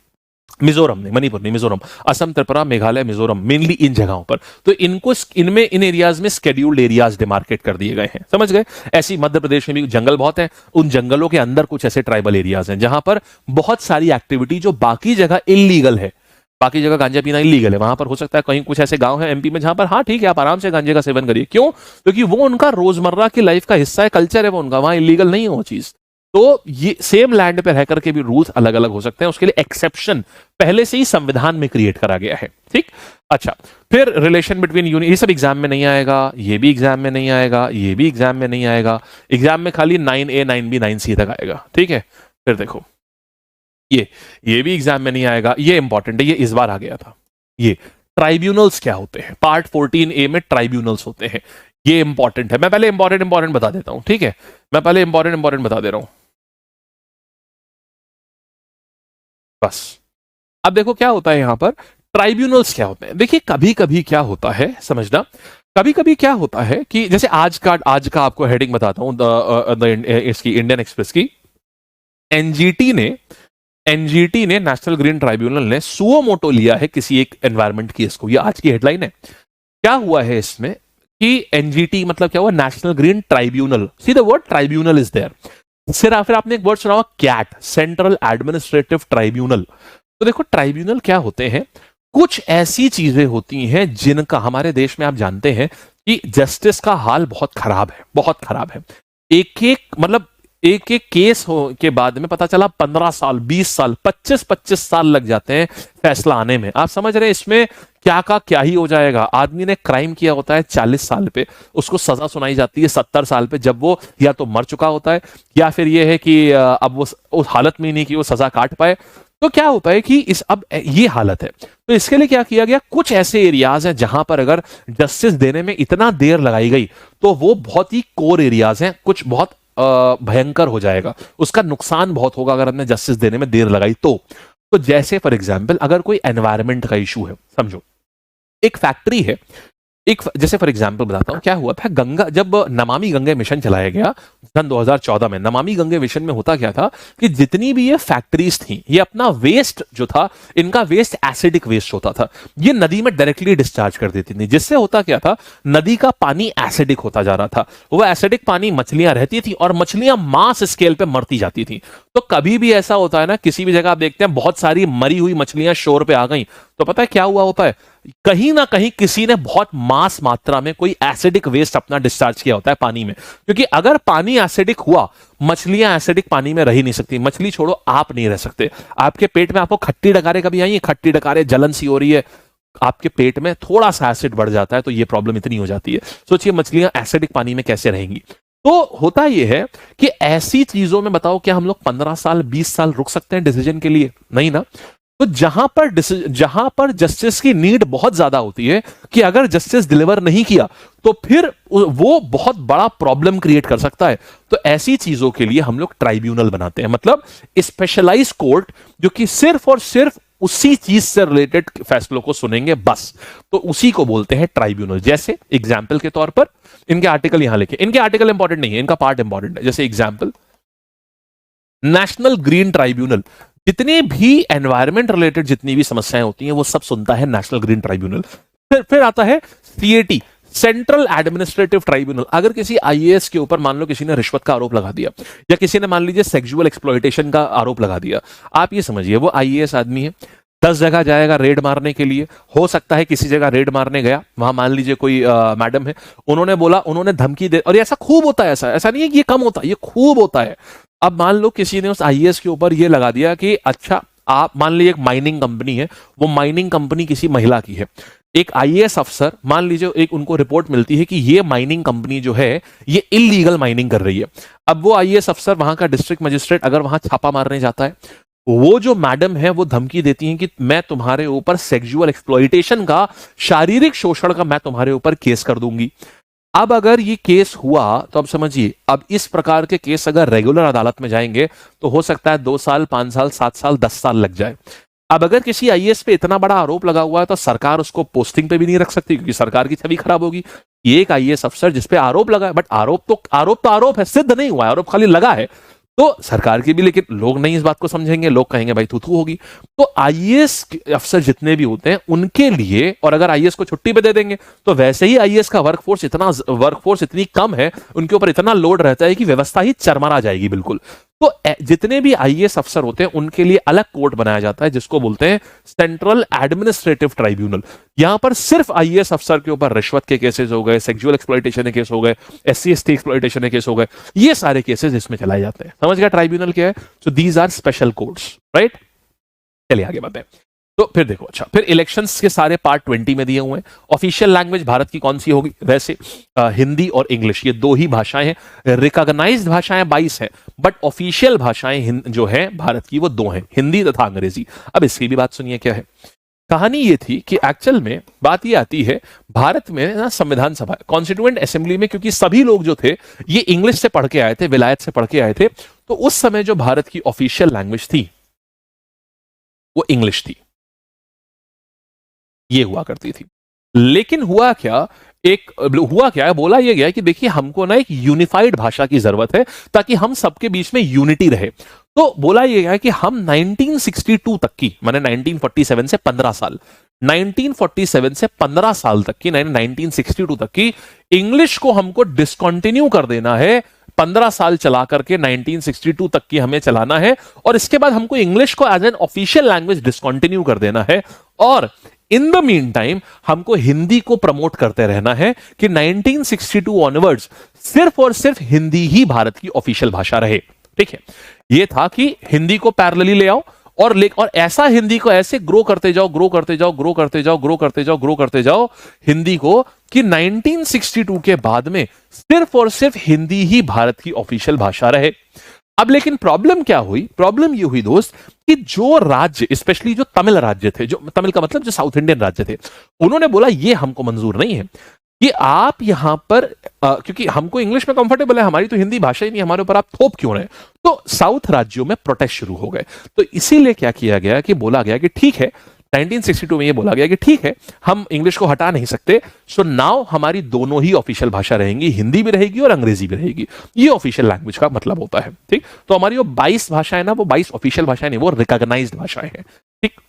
मिजोरम नहीं, मणिपुर नहीं, मिजोरम, असम, त्रिपुरा, मेघालय, मिजोरम, मेनली इन जगहों पर। तो इनको इनमें इन एरियाज में शेड्यूल्ड एरियाज डिमार्केट कर दिए गए हैं। समझ गए? ऐसी मध्य प्रदेश में भी जंगल बहुत है, उन जंगलों के अंदर कुछ ऐसे ट्राइबल एरियाज हैं जहां पर बहुत सारी एक्टिविटी जो बाकी जगह इलीगल है, बाकी जगह गांजा पीना इलीगल है, वहां पर हो सकता है कहीं कुछ ऐसे गांव हैं एमपी में जहां पर हाँ ठीक है आप आराम से गांजे का सेवन करिए। क्यों? क्योंकि वो उनका रोजमर्रा की लाइफ का हिस्सा है, कल्चर है वो उनका, वहां इलीगल नहीं है वो चीज। तो ये सेम लैंड पे रह करके भी रूल्स अलग अलग हो सकते हैं, उसके लिए एक्सेप्शन पहले से ही संविधान में क्रिएट करा गया है। ठीक, अच्छा, फिर रिलेशन बिटवीन यूनियन, ये सब एग्जाम में नहीं आएगा, ये भी एग्जाम में नहीं आएगा, ये भी एग्जाम में नहीं आएगा, एग्जाम में खाली 9A 9B 9C तक आएगा। ठीक है, फिर देखो ये भी एग्जाम में नहीं आएगा, ये इंपॉर्टेंट है, ये इस बार आ गया था। ये ट्राइब्यूनल्स क्या होते हैं? पार्ट 14A में ट्राइब्यूनल्स होते हैं, ये इंपॉर्टेंट है। मैं पहले इंपॉर्टेंट बता देता हूं, ठीक है, मैं पहले इंपॉर्टेंट बता दे रहा हूं बस। अब देखो क्या होता है यहां पर, ट्राइब्यूनल्स क्या होते हैं। देखिए कभी कभी क्या होता है समझना, कभी कभी क्या होता है कि जैसे आज का आपको हेडिंग बताता हूं, इसकी इंडियन एक्सप्रेस की, एनजीटी ने नेशनल ग्रीन ट्राइब्यूनल ने सुओ मोटो लिया है किसी एक एनवायरमेंट केस को, ये आज की हेडलाइन है। क्या हुआ है इसमें कि एनजीटी मतलब क्या हुआ? National green tribunal, see the word tribunal is there. फिर आपने एक वर्ड सुना हुआ कैट, सेंट्रल एडमिनिस्ट्रेटिव ट्राइब्यूनल। तो देखो ट्राइब्यूनल क्या होते हैं, कुछ ऐसी चीजें होती हैं जिनका हमारे देश में आप जानते हैं कि जस्टिस का हाल बहुत खराब है, बहुत खराब है। एक एक मतलब एक एक केस हो के बाद में पता चला 15 साल, 20 साल, 25-25 साल लग जाते हैं फैसला आने में। आप समझ रहे हैं इसमें क्या का क्या ही हो जाएगा। आदमी ने क्राइम किया होता है 40 साल पे, उसको सजा सुनाई जाती है 70 साल पे, जब वो या तो मर चुका होता है या फिर ये है कि अब वो उस हालत में ही नहीं कि वो सजा काट पाए। तो क्या होता है कि इस अब ये हालत है, तो इसके लिए क्या किया गया, कुछ ऐसे एरियाज हैं जहां पर अगर जस्टिस देने में इतना देर लगाई गई तो वो बहुत ही कोर एरियाज हैं, कुछ बहुत भयंकर हो जाएगा, उसका नुकसान बहुत होगा अगर हमने जस्टिस देने में देर लगाई तो जैसे फॉर एग्जाम्पल अगर कोई एनवायरमेंट का इशू है, समझो एक फैक्ट्री है, एक जैसे फॉर एग्जांपल बताता हूं क्या हुआ था। गंगा, जब नमामि गंगे मिशन चलाया गया सन 2014 में, नमामि गंगे मिशन में होता क्या था कि जितनी भी ये फैक्ट्रीज थी, ये अपना वेस्ट जो था, इनका वेस्ट एसिडिक वेस्ट होता था, ये नदी में डायरेक्टली डिस्चार्ज कर देती थी, जिससे होता क्या था, नदी का पानी एसिडिक होता जा रहा था। वो एसिडिक पानी मछलियां रहती थी और मछलियां मास स्केल पे मरती जाती थी। तो कभी भी ऐसा होता है ना, किसी भी जगह आप देखते हैं बहुत सारी मरी हुई मछलियां शोर पे आ गई, तो पता है क्या हुआ होता है, कहीं ना कहीं किसी ने बहुत मास मात्रा में कोई एसिडिक वेस्ट अपना डिस्चार्ज किया होता है पानी में। क्योंकि अगर पानी एसिडिक हुआ, मछलियां एसिडिक पानी में रह ही नहीं सकती, मछली छोड़ो आप नहीं रह सकते। आपके पेट में आपको खट्टी डकारे कभी आई है, खट्टी डकारे, जलन सी हो रही है, आपके पेट में थोड़ा सा एसिड बढ़ जाता है तो ये प्रॉब्लम इतनी हो जाती है। सोचिए मछलियां एसिडिक पानी में कैसे रहेंगी। तो होता यह है कि ऐसी चीजों में बताओ क्या हम लोग 15 साल 20 साल रुक सकते हैं डिसीजन के लिए? नहीं ना। तो जहां पर जस्टिस की नीड बहुत ज्यादा होती है कि अगर जस्टिस डिलीवर नहीं किया तो फिर वो बहुत बड़ा प्रॉब्लम क्रिएट कर सकता है, तो ऐसी चीजों के लिए हम लोग ट्राइब्यूनल बनाते हैं, मतलब स्पेशलाइज कोर्ट जो कि सिर्फ और सिर्फ उसी चीज से रिलेटेड फैसलों को सुनेंगे बस, तो उसी को बोलते हैं ट्राइब्यूनल। जैसे एग्जाम्पल के तौर पर इनके आर्टिकल यहां लिखे, इनके आर्टिकल इंपॉर्टेंट नहीं है, इनका पार्ट इंपॉर्टेंट है। जैसे एग्जाम्पल नेशनल ग्रीन ट्राइब्यूनल, जितनी भी एनवायरमेंट रिलेटेड जितनी भी समस्याएं होती हैं वो सब सुनता है नेशनल ग्रीन ट्राइब्यूनल। फिर आता है सीएटी, सेंट्रल एडमिनिस्ट्रेटिव ट्राइब्यूनल। अगर किसी आईएएस के ऊपर मान लो किसी ने रिश्वत का आरोप लगा दिया, या किसी ने मान लीजिए सेक्सुअल एक्सप्लॉयटेशन का आरोप लगा दिया, आप ये समझिए वो आईएएस आदमी है, 10 जगह जाएगा रेड मारने के लिए। हो सकता है किसी जगह रेड मारने गया, वहां मान लीजिए कोई मैडम है, उन्होंने बोला, उन्होंने धमकी दे, और ऐसा खूब होता है, ऐसा नहीं है कि ये कम होता है, ये खूब होता है। अब मान लो किसी ने उस आईएएस के ऊपर ये लगा दिया कि अच्छा, आप मान लीजिए एक माइनिंग कंपनी है, वो माइनिंग कंपनी किसी महिला की है, एक आईएएस अफसर मान लीजिए, एक उनको रिपोर्ट मिलती है कि ये माइनिंग कंपनी जो है ये इलीगल माइनिंग कर रही है। अब वो आईएएस अफसर, वहां का डिस्ट्रिक्ट मजिस्ट्रेट अगर वहां छापा मारने जाता है, वो जो मैडम है वो धमकी देती हैं कि मैं तुम्हारे ऊपर सेक्सुअल एक्सप्लॉयटेशन का, शारीरिक शोषण का मैं तुम्हारे ऊपर केस कर दूंगी। अब अगर ये केस हुआ तो अब समझिए, अब इस प्रकार के केस अगर रेगुलर अदालत में जाएंगे तो हो सकता है 2 साल, 5 साल, 7 साल, 10 साल लग जाए। अब अगर किसी आईएएस पे इतना बड़ा आरोप लगा हुआ है तो सरकार उसको पोस्टिंग पे भी नहीं रख सकती, क्योंकि सरकार की छवि खराब होगी। ये एक आईएएस अफसर जिसपे आरोप लगा है, बट आरोप है, सिद्ध नहीं हुआ है, आरोप खाली लगा है, तो सरकार की भी, लेकिन लोग नहीं इस बात को समझेंगे, लोग कहेंगे भाई थू होगी। तो आईएएस अफसर जितने भी होते हैं उनके लिए, और अगर आईएएस को छुट्टी पे दे देंगे तो वैसे ही आईएएस का वर्कफोर्स इतनी कम है, उनके ऊपर इतना लोड रहता है कि व्यवस्था ही चरमरा जाएगी बिल्कुल। तो जितने भी आईएएस अफसर होते हैं उनके लिए अलग कोर्ट बनाया जाता है जिसको बोलते हैं सेंट्रल एडमिनिस्ट्रेटिव ट्राइब्यूनल। यहां पर सिर्फ आईएएस अफसर के ऊपर रिश्वत के केसेस हो गए, सेक्सुअल एक्सप्लॉयटेशन के केस हो गए, एससी/एसटी एक्सप्लॉयटेशन के केस हो गए, ये सारे केसेस इसमें चलाए जाते हैं। समझ गया ट्राइब्यूनल क्या है? So these are special courts, right. चलिए आगे बढ़ते हैं। तो फिर देखो, अच्छा, फिर इलेक्शंस के सारे पार्ट 20 में दिए हुए हैं। ऑफिशियल लैंग्वेज भारत की कौन सी होगी? वैसे हिंदी और इंग्लिश, ये 2 ही भाषाएं हैं। रिकॉग्नाइज्ड भाषाएं 22 हैं, बट ऑफिशियल भाषाएं जो है भारत की वो 2 हैं, हिंदी तथा अंग्रेजी। अब इसकी भी बात सुनिए क्या है। कहानी ये थी कि एक्चुअल में बात ये आती है, भारत में ना संविधान सभा, कॉन्स्टिट्यूएंट असेंबली में, क्योंकि सभी लोग जो थे ये इंग्लिश से पढ़ के आए थे, विलायत से पढ़ के आए थे, तो उस समय जो भारत की ऑफिशियल लैंग्वेज थी वो इंग्लिश थी, ये हुआ करती थी। लेकिन हुआ क्या है, बोला यह गया कि देखिए हमको ना एक यूनिफाइड भाषा की जरूरत है ताकि हम सबके बीच में यूनिटी रहे। तो बोला यह गया कि हम 1962 तक की, माने 1947 से 15 साल, 1947 से 15 साल तक की, 1962 तक की इंग्लिश को हमको डिसकंटिन्यू कर देना है। 15 साल चला करके 1962 तक की हमें चलाना है, और इसके बाद हमको इंग्लिश को as an official language discontinue कर देना है, और इन द मीन टाइम हमको हिंदी को प्रमोट करते रहना है कि 1962 ऑनवर्ड्स सिर्फ और सिर्फ हिंदी ही भारत की ऑफिशियल भाषा रहे। ठीक है, ये था कि हिंदी को पैरेलली ले आओ और ऐसा हिंदी को ऐसे ग्रो करते जाओ, ग्रो करते जाओ, ग्रो करते जाओ, ग्रो करते जाओ, ग्रो करते जाओ हिंदी को, कि 1962 के बाद में सिर्फ और सिर्फ हिंदी ही भारत की ऑफिशियल भाषा रहे। अब लेकिन प्रॉब्लम क्या हुई? प्रॉब्लम ये हुई दोस्त कि जो राज्य, स्पेशली जो तमिल राज्य थे, जो तमिल का मतलब जो साउथ इंडियन राज्य थे, उन्होंने बोला ये हमको मंजूर नहीं है कि आप यहां पर क्योंकि हमको इंग्लिश में कंफर्टेबल है, हमारी तो हिंदी भाषा ही नहीं, हमारे ऊपर आप थोप क्यों रहे? तो साउथ राज्यों में प्रोटेस्ट शुरू हो गए। तो इसीलिए क्या किया गया कि बोला गया कि ठीक है, 1962 में ये बोला गया कि ठीक है, हम इंग्लिश को हटा नहीं सकते, सो नाउ हमारी दोनों ही ऑफिशियल भाषा रहेंगी, हिंदी भी रहेगी और अंग्रेजी भी रहेगी। ये ऑफिशियल लैंग्वेज का मतलब होता है। ठीक, तो हमारी वो 22 भाषाएं ना, वो 22 ऑफिशियल भाषाएं नहीं, वो रिकॉग्नाइज्ड भाषाएं हैं। ठीक,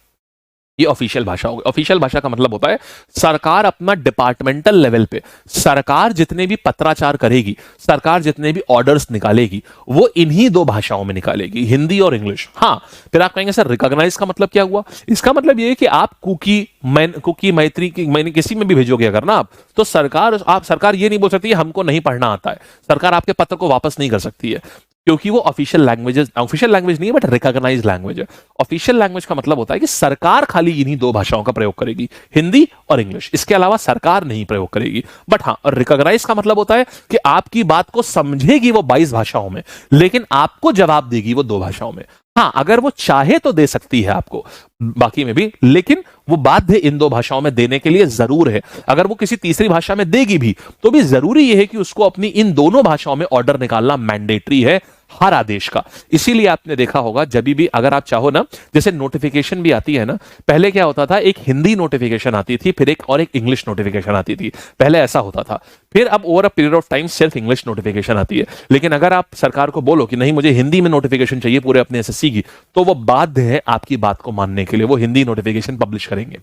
ये ऑफिशियल भाषा होगी। ऑफिशियल भाषा का मतलब होता है सरकार अपना डिपार्टमेंटल लेवल पे, सरकार जितने भी पत्राचार करेगी, सरकार जितने भी ऑर्डर्स निकालेगी, वो इन्हीं दो भाषाओं में निकालेगी, हिंदी और इंग्लिश। हाँ, फिर आप कहेंगे सर रिकॉग्नाइज का मतलब क्या हुआ? इसका मतलब ये है कि आप कुकी मैत्री की मैंने किसी में भी भेजोगे अगर ना आप, तो सरकार ये नहीं बोल सकती हमको नहीं पढ़ना आता है, सरकार आपके पत्र को वापस नहीं कर सकती है, क्योंकि वो ऑफिशियल लैंग्वेज नहीं है, बट रिकॉग्नाइज्ड लैंग्वेज है। ऑफिशियल लैंग्वेज का मतलब होता है कि सरकार खाली इन्हीं दो भाषाओं का प्रयोग करेगी, हिंदी और इंग्लिश, इसके अलावा सरकार नहीं प्रयोग करेगी। बट हाँ, रिकॉग्नाइज का मतलब होता है कि आपकी बात को समझेगी वो 22 भाषाओं में, लेकिन आपको जवाब देगी वो दो भाषाओं में। हाँ, अगर वो चाहे तो दे सकती है आपको बाकी में भी, लेकिन वो बाध्य इन दो भाषाओं में देने के लिए जरूर है। अगर वो किसी तीसरी भाषा में देगी भी, तो भी जरूरी यह है कि उसको अपनी इन दोनों भाषाओं में ऑर्डर निकालना मैंडेटरी है हर आदेश का। इसीलिए आपने देखा होगा जब भी अगर आप चाहो ना, जैसे नोटिफिकेशन भी आती है ना, पहले क्या होता था, एक हिंदी नोटिफिकेशन आती थी, फिर एक इंग्लिश नोटिफिकेशन आती थी, पहले ऐसा होता था। फिर अब over a period of time सिर्फ इंग्लिश नोटिफिकेशन आती है। लेकिन अगर आप सरकार को बोलो कि नहीं मुझे हिंदी में नोटिफिकेशन चाहिए पूरे अपने एसएससी की, तो वो बाध्य है आपकी बात को मानने के लिए, वो हिंदी नोटिफिकेशन पब्लिश करेंगे।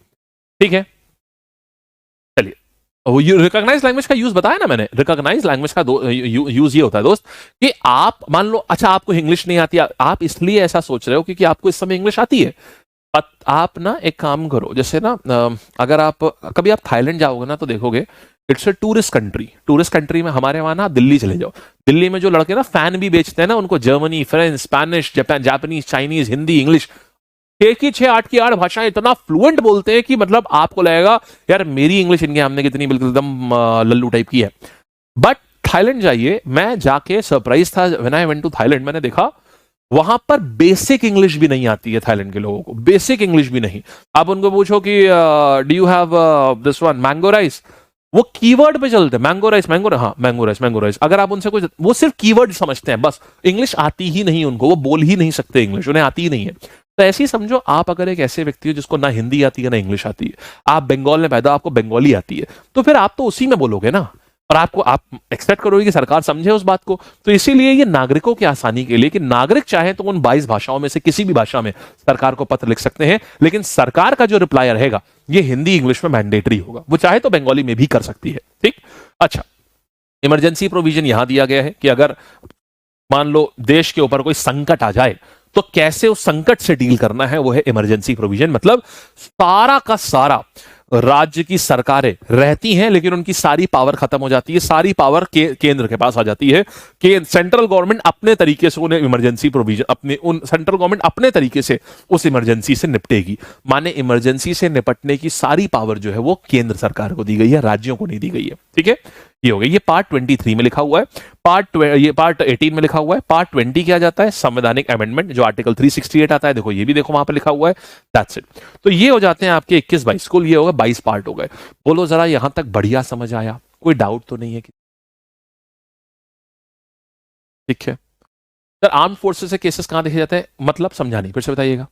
ठीक है, चलिए, रिकॉग्नाइज लैंग्वेज का यूज बताया ना मैंने। रिकॉग्नाइज लैंग्वेज का यूज ये होता है दोस्त कि आप मान लो, अच्छा आपको इंग्लिश नहीं आती, आप इसलिए ऐसा सोच रहे हो क्योंकि आपको इस समय इंग्लिश आती है। आप ना एक काम करो, जैसे ना अगर आप कभी आप थाईलैंड जाओगे ना, तो देखोगे it's a tourist country. Tourist country में हमारे वहां ना दिल्ली चले जाओ, दिल्ली में जो लड़के ना फैन भी बेचते हैं ना, उनको Germany, French, Spanish, Japan, Japanese, Chinese, Hindi, English, 6 की 8 भाषाएं इतना फ्लुएंट बोलते हैं कि मतलब आपको लगेगा यार मेरी इंग्लिश इनके सामने कितनी बिल्कुल एकदम लल्लू टाइप की है। बट थाईलैंड जाइए, मैं जाके सरप्राइज था when I went to Thailand, मैंने देखा वहां पर बेसिक इंग्लिश भी नहीं आती है थाईलैंड के लोगों को, बेसिक इंग्लिश भी नहीं। आप उनको पूछो कि do you have this one mango rice, वो कीवर्ड पे चलते हैं, मैंगो राइस, मैंगो, हाँ मैंगो राइस, मैंगो राइस। अगर आप उनसे कुछ, वो सिर्फ कीवर्ड समझते हैं बस, इंग्लिश आती ही नहीं उनको, वो बोल ही नहीं सकते इंग्लिश, उन्हें आती ही नहीं है। तो ऐसे ही समझो, आप अगर एक ऐसे व्यक्ति हो जिसको ना हिंदी आती है ना इंग्लिश आती है, आप बंगाल में पैदा, आपको बंगाली आती है, तो फिर आप तो उसी में बोलोगे ना, और आप एक्सपेक्ट करोगे कि सरकार समझे उस बात को। तो इसीलिए ये नागरिकों की आसानी के लिए कि नागरिक चाहे तो उन 22 भाषाओं में से किसी भी भाषा में सरकार को पत्र लिख सकते हैं, लेकिन सरकार का जो रिप्लाई रहेगा ये हिंदी इंग्लिश में मैंडेटरी होगा। वो चाहे तो बंगाली में भी कर सकती है। ठीक, अच्छा, इमरजेंसी प्रोविजन यहां दिया गया है कि अगर मान लो देश के ऊपर कोई संकट आ जाए तो कैसे उस संकट से डील करना है, वो है इमरजेंसी प्रोविजन। मतलब सारा का सारा राज्य की सरकारें रहती हैं, लेकिन उनकी सारी पावर खत्म हो जाती है, सारी पावर केंद्र के पास आ जाती है कि सेंट्रल गवर्नमेंट अपने तरीके से उन्हें इमरजेंसी प्रोविजन, सेंट्रल गवर्नमेंट अपने तरीके से उस इमरजेंसी से निपटेगी। माने इमरजेंसी से निपटने की सारी पावर जो है वो केंद्र सरकार को दी गई है, राज्यों को नहीं दी गई है। ठीक है, ये हो गया। ये पार्ट 23 में लिखा हुआ है, ये पार्ट 18 में लिखा हुआ है। पार्ट 20 क्या जाता है, संवैधानिक अमेंडमेंट, जो आर्टिकल 368 आता है, देखो ये भी देखो वहां पर लिखा हुआ है। That's it. तो ये हो जाते हैं आपके 21-22, कुल ये होगा 22 पार्ट हो गए। बोलो जरा यहां तक बढ़िया समझ आया, कोई डाउट तो नहीं है? ठीक है सर, आर्म फोर्सेस से केसेस कहां देखे जाते हैं, मतलब समझा नहीं, फिर से बताइएगा।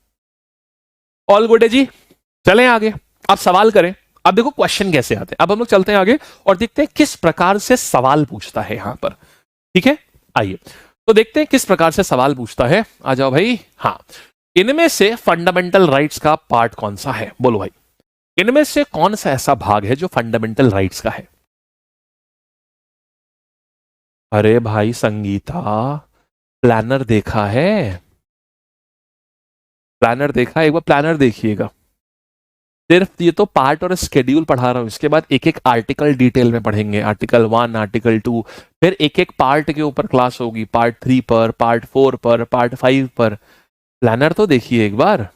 ऑल गुड है जी, चलें आगे, आप सवाल करें। अब देखो क्वेश्चन कैसे आते हैं, अब हम लोग चलते हैं आगे और देखते हैं किस प्रकार से सवाल पूछता है यहां पर। ठीक है, आइए तो देखते हैं किस प्रकार से सवाल पूछता है। आ जाओ भाई। हाँ, इनमें से फंडामेंटल राइट्स का पार्ट कौन सा है, बोलो भाई, इनमें से कौन सा ऐसा भाग है जो फंडामेंटल राइट्स का है? अरे भाई संगीता, प्लानर देखा है? प्लानर देखा, एक बार प्लानर देखिएगा। सिर्फ ये तो पार्ट और स्केड्यूल पढ़ा रहा हूँ, इसके बाद एक एक आर्टिकल डिटेल में पढ़ेंगे, आर्टिकल 1, आर्टिकल 2, फिर एक एक पार्ट के ऊपर क्लास होगी, पार्ट 3 पर, पार्ट 4 पर, पार्ट 5 पर। प्लानर तो देखिए एक बार।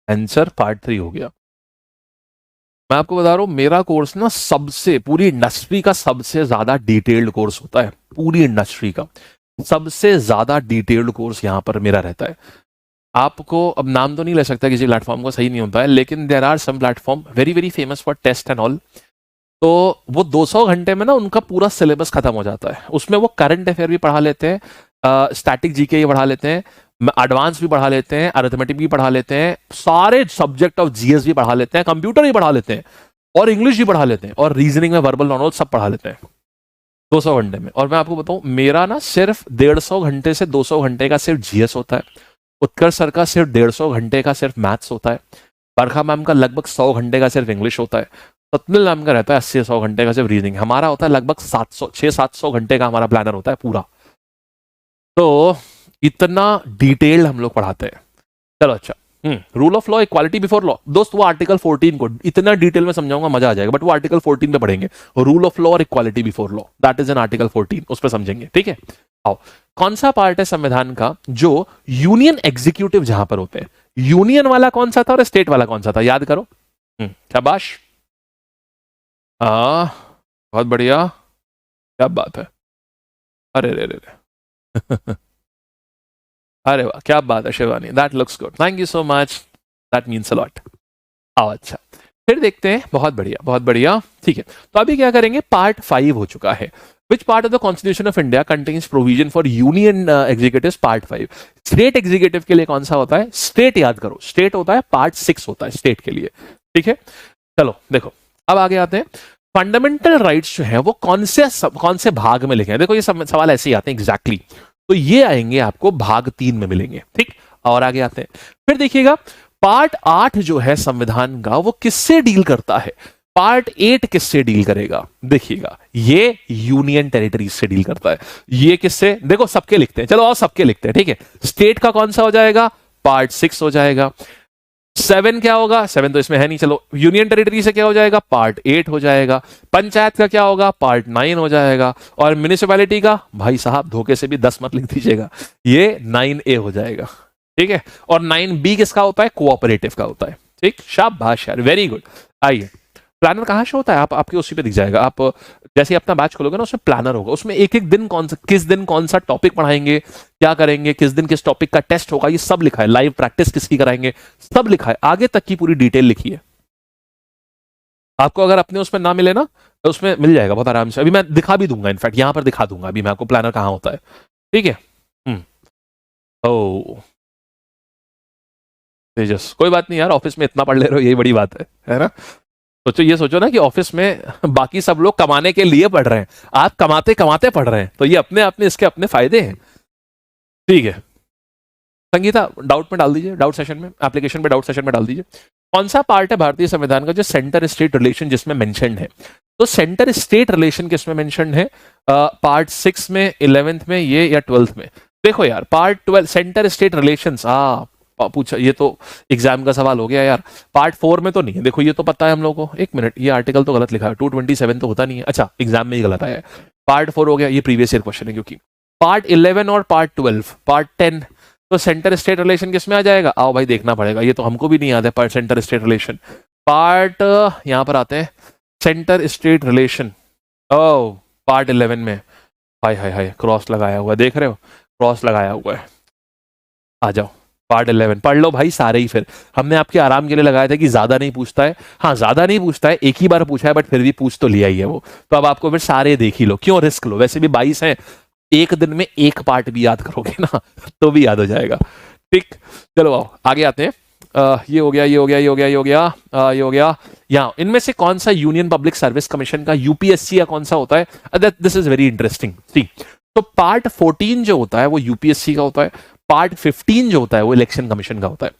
आंसर पार्ट 3 हो गया। मैं आपको बता रहा हूं, मेरा कोर्स ना सबसे, पूरी इंडस्ट्री का सबसे ज्यादा डिटेल्ड कोर्स होता है। पूरी इंडस्ट्री का सबसे ज्यादा डिटेल्ड कोर्स यहां पर मेरा रहता है। आपको अब नाम तो नहीं ले सकता किसी प्लेटफॉर्म को, सही नहीं होता है, लेकिन there are some platform very very famous for test and all. तो वो 200 घंटे में ना उनका पूरा सिलेबस खत्म हो जाता है। उसमें वो करंट अफेयर भी पढ़ा लेते हैं, स्टैटिक जीके भी पढ़ा लेते हैं, एडवांस भी पढ़ा लेते हैं, अरिथमेटिक भी पढ़ा लेते हैं, सारे सब्जेक्ट ऑफ जीएस भी पढ़ा लेते हैं, कंप्यूटर भी पढ़ा लेते हैं, और इंग्लिश भी पढ़ा लेते हैं, और रीजनिंग में वर्बल नॉलेज सब पढ़ा लेते हैं 200 घंटे में। और मैं आपको बताऊं, मेरा ना सिर्फ 150 घंटे से 200 घंटे का सिर्फ जीएस होता है। उत्कर्ष सर का सिर्फ 150 घंटे का सिर्फ मैथ्स होता है। बरखा मैम का लगभग 100 घंटे का सिर्फ इंग्लिश होता है। सतमिल मैम का रहता है 80-100 घंटे का सिर्फ रीजनिंग। हमारा होता है लगभग 600-700 घंटे का हमारा प्लानर होता है पूरा। तो इतना डिटेल्ड हम लोग पढ़ाते हैं। चलो अच्छा, rule of law, equality before law, दोस्त वो आर्टिकल 14 को इतना डिटेल में समझाऊंगा, मजा आ जाएगा, बट वो आर्टिकल 14 पे पढ़ेंगे। रूल ऑफ लॉ और equality before law, that is an article 14, उस पर समझेंगे, ठीक है। आओ, कौन सा पार्ट है संविधान का जो यूनियन एग्जीक्यूटिव जहां पर होते हैं? यूनियन वाला कौन सा था और स्टेट वाला कौन सा था? याद करो। शाबाश, बहुत बढ़िया, क्या बात है। अरे रे रे रे अरे वाह, क्या बात है Shivani, that looks good, thank you so much, that means a lot. आओ अच्छा, फिर देखते हैं, बहुत बढ़िया बहुत बढ़िया, ठीक है। तो अभी क्या करेंगे, पार्ट 5 हो चुका है। Which part of the constitution of India contains provision for union executive? Part 5। State executive के लिए कौन सा होता है? स्टेट, याद करो, स्टेट होता है, पार्ट 6 होता है स्टेट के लिए, ठीक है। चलो देखो, अब आगे आते हैं। फंडामेंटल राइट्स जो है वो कौन से भाग में लिखे हैं? देखो ये सवाल ऐसे ही आते हैं एग्जैक्टली, तो ये आएंगे आपको भाग 3 में मिलेंगे, ठीक। और आगे आते हैं, फिर देखिएगा पार्ट 8 जो है संविधान का, वो किससे डील करता है? पार्ट 8 किससे डील करेगा? देखिएगा, ये यूनियन टेरिटरीज से डील करता है। ये किससे? देखो सबके लिखते हैं, चलो और सबके लिखते हैं, ठीक है। स्टेट का कौन सा हो जाएगा? पार्ट 6 हो जाएगा। 7 क्या होगा? 7 तो इसमें है नहीं, चलो यूनियन टेरिटरी से क्या हो जाएगा? पार्ट 8 हो जाएगा। पंचायत का क्या होगा? पार्ट 9 हो जाएगा। और म्युनिसिपैलिटी का, भाई साहब धोखे से भी 10 मत लिख दीजिएगा, ये 9A हो जाएगा, ठीक है। और 9B किसका होता है? कोऑपरेटिव का होता है, ठीक। शाबाश यार, वेरी गुड। आइए, प्लानर कहां से होता है? आपके उसी पे दिख जाएगा। आप जैसे ही अपना बैच खोलोगे ना, उसमें प्लानर होगा, उसमें एक एक दिन किस दिन कौन सा टॉपिक पढ़ाएंगे, क्या करेंगे, किस दिन किस टॉपिक का टेस्ट होगा, ये सब लिखा है। लाइव प्रैक्टिस किसकी कराएंगे, सब लिखा है, आगे तक की पूरी डिटेल लिखी है। आपको अगर अपने उसमें ना मिले ना, तो उसमें मिल जाएगा बहुत आराम से। अभी मैं दिखा भी दूंगा, इनफैक्ट यहां पर दिखा दूंगा अभी मैं आपको प्लानर कहां होता है, ठीक है। ओ तेजस, कोई बात नहीं यार, ऑफिस में इतना पढ़ ले रहे हो, यही बड़ी बात है ना। सोचो, ये सोचो ना कि ऑफिस में बाकी सब लोग कमाने के लिए पढ़ रहे हैं, आप कमाते कमाते पढ़ रहे हैं, तो ये अपने अपने इसके अपने फायदे हैं, ठीक है। संगीता, डाउट में डाल दीजिए, डाउट सेशन में, एप्लीकेशन पे डाउट सेशन में डाल दीजिए। कौन सा पार्ट है भारतीय संविधान का जो सेंटर स्टेट रिलेशन जिसमें मेंशन्ड है? तो सेंटर स्टेट रिलेशन किसमें मेंशन्ड है? पार्ट 6 में, 11th में, ये या 12th में? देखो यार, पार्ट 12 सेंटर स्टेट रिलेशंस, पूछा, ये तो एग्जाम का सवाल हो गया यार। पार्ट 4 में तो नहीं है, देखो ये तो पता है हम लोगों को। एक मिनट, ये आर्टिकल तो गलत लिखा है, 227 तो होता नहीं है, अच्छा एग्जाम में ही गलत आया है। पार्ट 4 हो गया, ये प्रीवियस ईयर क्वेश्चन है, क्योंकि पार्ट 11 और पार्ट 12, पार्ट 10, तो सेंटर स्टेट रिलेशन किसमें आ जाएगा? आओ भाई देखना पड़ेगा, ये तो हमको भी नहीं याद है। Part centre state relation, part यहां पर आते हैं, सेंटर स्टेट रिलेशन, ओ पार्ट 11 में, हाय हाय हाय, क्रॉस लगाया हुआ है, देख रहे हो, क्रॉस लगाया हुआ है। आ जाओ, पार्ट 11 पढ़ लो भाई सारे ही। फिर हमने आपके आराम के लिए लगाया था कि ज्यादा नहीं पूछता है, हाँ ज्यादा नहीं पूछता है, एक ही बार पूछा है, बट फिर भी पूछ तो लिया ही है वो। तो अब आपको फिर सारे देख ही लो, क्यों रिस्क लो, वैसे भी 22 हैं, एक दिन में एक पार्ट भी याद करोगे ना तो भी याद हो जाएगा, ठीक। चलो आओ आगे आते हैं। ये हो गया, ये हो गया, ये हो गया, ये हो गया, ये हो गया। यहाँ इनमें से कौन सा यूनियन पब्लिक सर्विस कमीशन का, यूपीएससी या कौन सा होता है? This is very interesting. See, तो पार्ट 14 जो होता है वो यूपीएससी का होता है, पार्ट 15 जो होता है वो इलेक्शन कमीशन का होता है।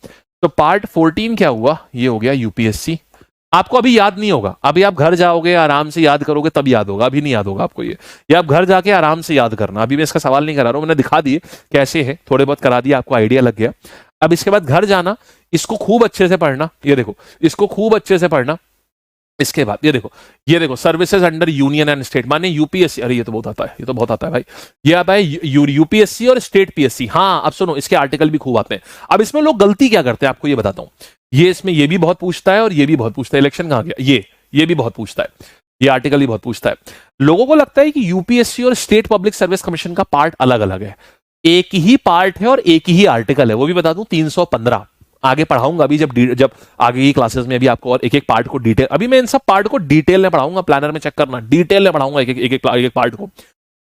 तो पार्ट 14 क्या हुआ? ये हो गया यूपीएससी। आपको अभी याद नहीं होगा, अभी आप घर जाओगे आराम से याद करोगे तब याद होगा, अभी नहीं याद होगा आपको ये आप घर जाके आराम से याद करना। अभी मैं इसका सवाल नहीं करा रहा हूं, मैंने दिखा दिए कैसे है, थोड़े बहुत करा दिया, आपको आइडिया लग गया। अब इसके बाद घर जाना, इसको खूब अच्छे से पढ़ना, ये देखो इसको खूब अच्छे से पढ़ना। इसके बाद ये देखो services under union and state, माने यूपीएससी, अरे ये तो बहुत आता है, ये तो बहुत आता है भाई, ये आता है यूपीएससी और स्टेट पीएससी। हाँ अब सुनो, इसके आर्टिकल भी खूब आते हैं। अब इसमें लोग गलती क्या करते हैं आपको ये बताता हूं, ये इसमें ये भी बहुत पूछता है और ये भी बहुत पूछता है, इलेक्शन कहां गया, ये भी बहुत पूछता है, ये आर्टिकल भी बहुत पूछता है। लोगों को लगता है कि यूपीएससी और स्टेट पब्लिक सर्विस कमीशन का पार्ट अलग अलग है, एक ही पार्ट है और एक ही आर्टिकल है, वो भी बता दूं 315। आगे पढ़ाऊंगा अभी जब आगे की क्लासेस में अभी आपको और एक एक पार्ट को डिटेल, अभी मैं इन सब पार्ट को डिटेल में पढ़ाऊंगा, प्लानर में चेक करना, डिटेल में पढ़ाऊंगा एक एक पार्ट को।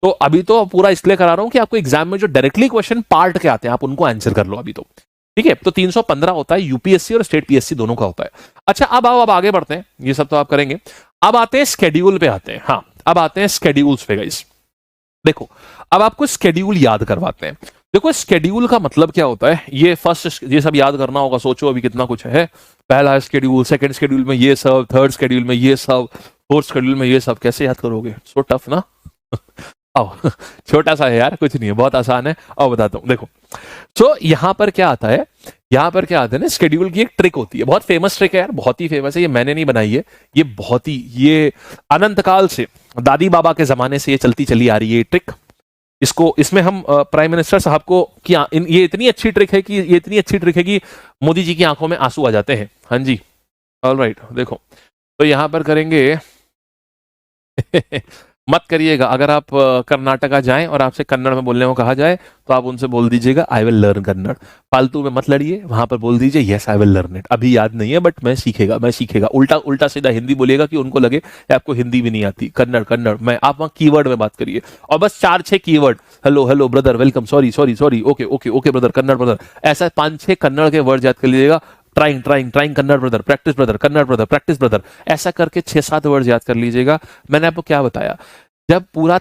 तो अभी तो पूरा इसलिए करा रहा हूं कि आपको एग्जाम में जो डायरेक्टली क्वेश्चन पार्ट के आते हैं आप उनको आंसर कर लो अभी तो, ठीक है। तो 315 होता है, यूपीएससी और स्टेट पीएससी दोनों का होता है। अच्छा अब आओ, अब आगे बढ़ते हैं, ये सब तो आप करेंगे। अब आते हैं स्केड्यूल पे आते हैं, हाँ अब आते हैं स्केड्यूल्स पे गाइस। देखो अब आपको स्केड्यूल याद करवाते हैं। देखो स्केड्यूल का मतलब क्या होता है, ये फर्स्ट ये सब याद करना होगा, सोचो अभी कितना कुछ है। पहला स्केड्यूल, सेकंड स्केड्यूल में ये सब, थर्ड स्केड्यूल में ये सब, फोर्थ स्केड्यूल में ये सब, कैसे याद करोगे, सो टफ ना। आओ छोटा सा है यार, कुछ नहीं है, बहुत आसान है। आओ बताता हूं, देखो तो यहां पर क्या आता है, यहां पर क्या आता है ना, स्केड्यूल की एक ट्रिक होती है, बहुत फेमस ट्रिक है यार, बहुत ही फेमस है, ये मैंने नहीं बनाई है, ये बहुत ही, ये अनंत काल से, दादी बाबा के जमाने से ये चलती चली आ रही है ट्रिक। इसको, इसमें हम प्राइम मिनिस्टर साहब को ये इतनी अच्छी ट्रिक है कि ये इतनी अच्छी ट्रिक है कि मोदी जी की आंखों में आंसू आ जाते हैं। हाँ जी, ऑलराइट, देखो तो यहां पर करेंगे मत करिएगा, अगर आप कर्नाटका जाएं और आपसे कन्नड़ में बोलने को कहा जाए तो आप उनसे बोल दीजिएगा आई विल लर्न कन्नड़, फालतू में मत लड़िए, वहां पर बोल दीजिए yes I will learn it, अभी याद नहीं है बट मैं सीखेगा। उल्टा उल्टा सीधा हिंदी बोलिएगा कि उनको लगे कि आपको हिंदी भी नहीं आती, कन्नड़ मैं, आप वहां कीवर्ड में बात करिए और बस 4-6 keyword, hello brother, welcome, sorry, okay brother, Kannada brother, ऐसा 5-6 कन्नड़ के वर्ड याद कर लीजिएगा। Trying Kannada brother, practice brother, Kannada brother, practice brother, ऐसा करके 6-7 वर्ड याद कर लीजिएगा। मैंने आपको क्या बताया, जब पूरा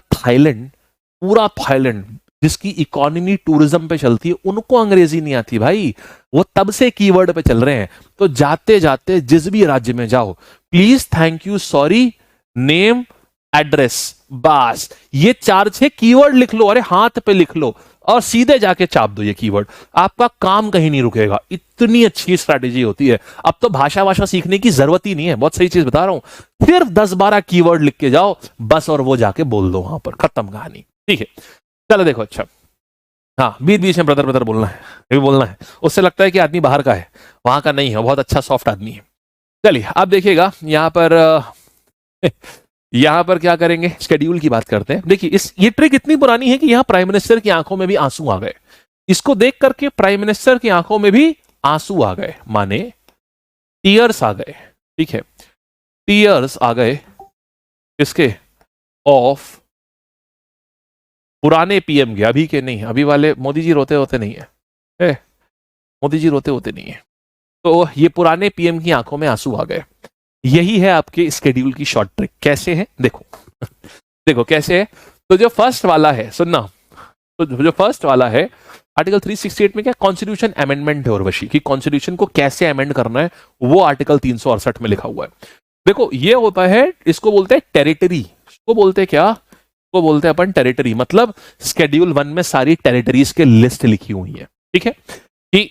थाईलैंड जिसकी इकोनॉमी टूरिज्म पे चलती है, उनको अंग्रेजी नहीं आती भाई, वो तब से कीवर्ड पे चल रहे हैं। तो जाते जाते जिस भी राज्य में जाओ, please, thank you, sorry, name, address, बस ये 4-6 कीवर्ड लिख लो, अरे हाथ पे लिख लो और सीधे जाके चाप दो ये कीवर्ड, आपका काम कहीं नहीं रुकेगा। इतनी अच्छी स्ट्रैटेजी होती है। अब तो भाषा सीखने की जरूरत ही नहीं है, बहुत सही चीज बता रहा हूं, सिर्फ 10-12 कीवर्ड लिख के जाओ बस, और वो जाके बोल दो वहां पर, खत्म कहानी, ठीक है। चलो देखो, अच्छा हाँ, बीच बीच में ब्रदर बोलना है, ये भी बोलना है, उससे लगता है कि आदमी बाहर का है, वहां का नहीं है, बहुत अच्छा सॉफ्ट आदमी है। चलिए अब देखिएगा यहां पर यहां पर क्या करेंगे, शेड्यूल की बात करते हैं। देखिए ये ट्रिक इतनी पुरानी है कि यहां प्राइम मिनिस्टर की आंखों में भी आंसू आ गए, इसको देख करके प्राइम मिनिस्टर की आंखों में भी आंसू आ गए, माने टीयर्स आ गए, ठीक है, टीयर्स आ गए किसके, ऑफ पुराने पीएम के, अभी के नहीं, अभी वाले मोदी जी रोते होते नहीं है, मोदी जी रोते होते नहीं है, तो ये पुराने पीएम की आंखों में आंसू आ गए। यही है आपके स्केड्यूल की शॉर्ट ट्रिक। कैसे है देखो देखो कैसे है। तो जो फर्स्ट वाला है, सुनना, तो जो फर्स्ट वाला है आर्टिकल 368 में क्या कॉन्स्टिट्यूशन अमेंडमेंट है उर्वशी, कि कॉन्स्टिट्यूशन को कैसे अमेंड करना है, वो आर्टिकल 368 में लिखा हुआ है। देखो ये होता है, इसको बोलते हैं टेरिटरी, इसको बोलते हैं क्या, इसको बोलते हैं अपन टेरिटरी, मतलब स्केड्यूल 1 में सारी टेरिटरीज के लिस्ट लिखी हुई है, ठीक है, कि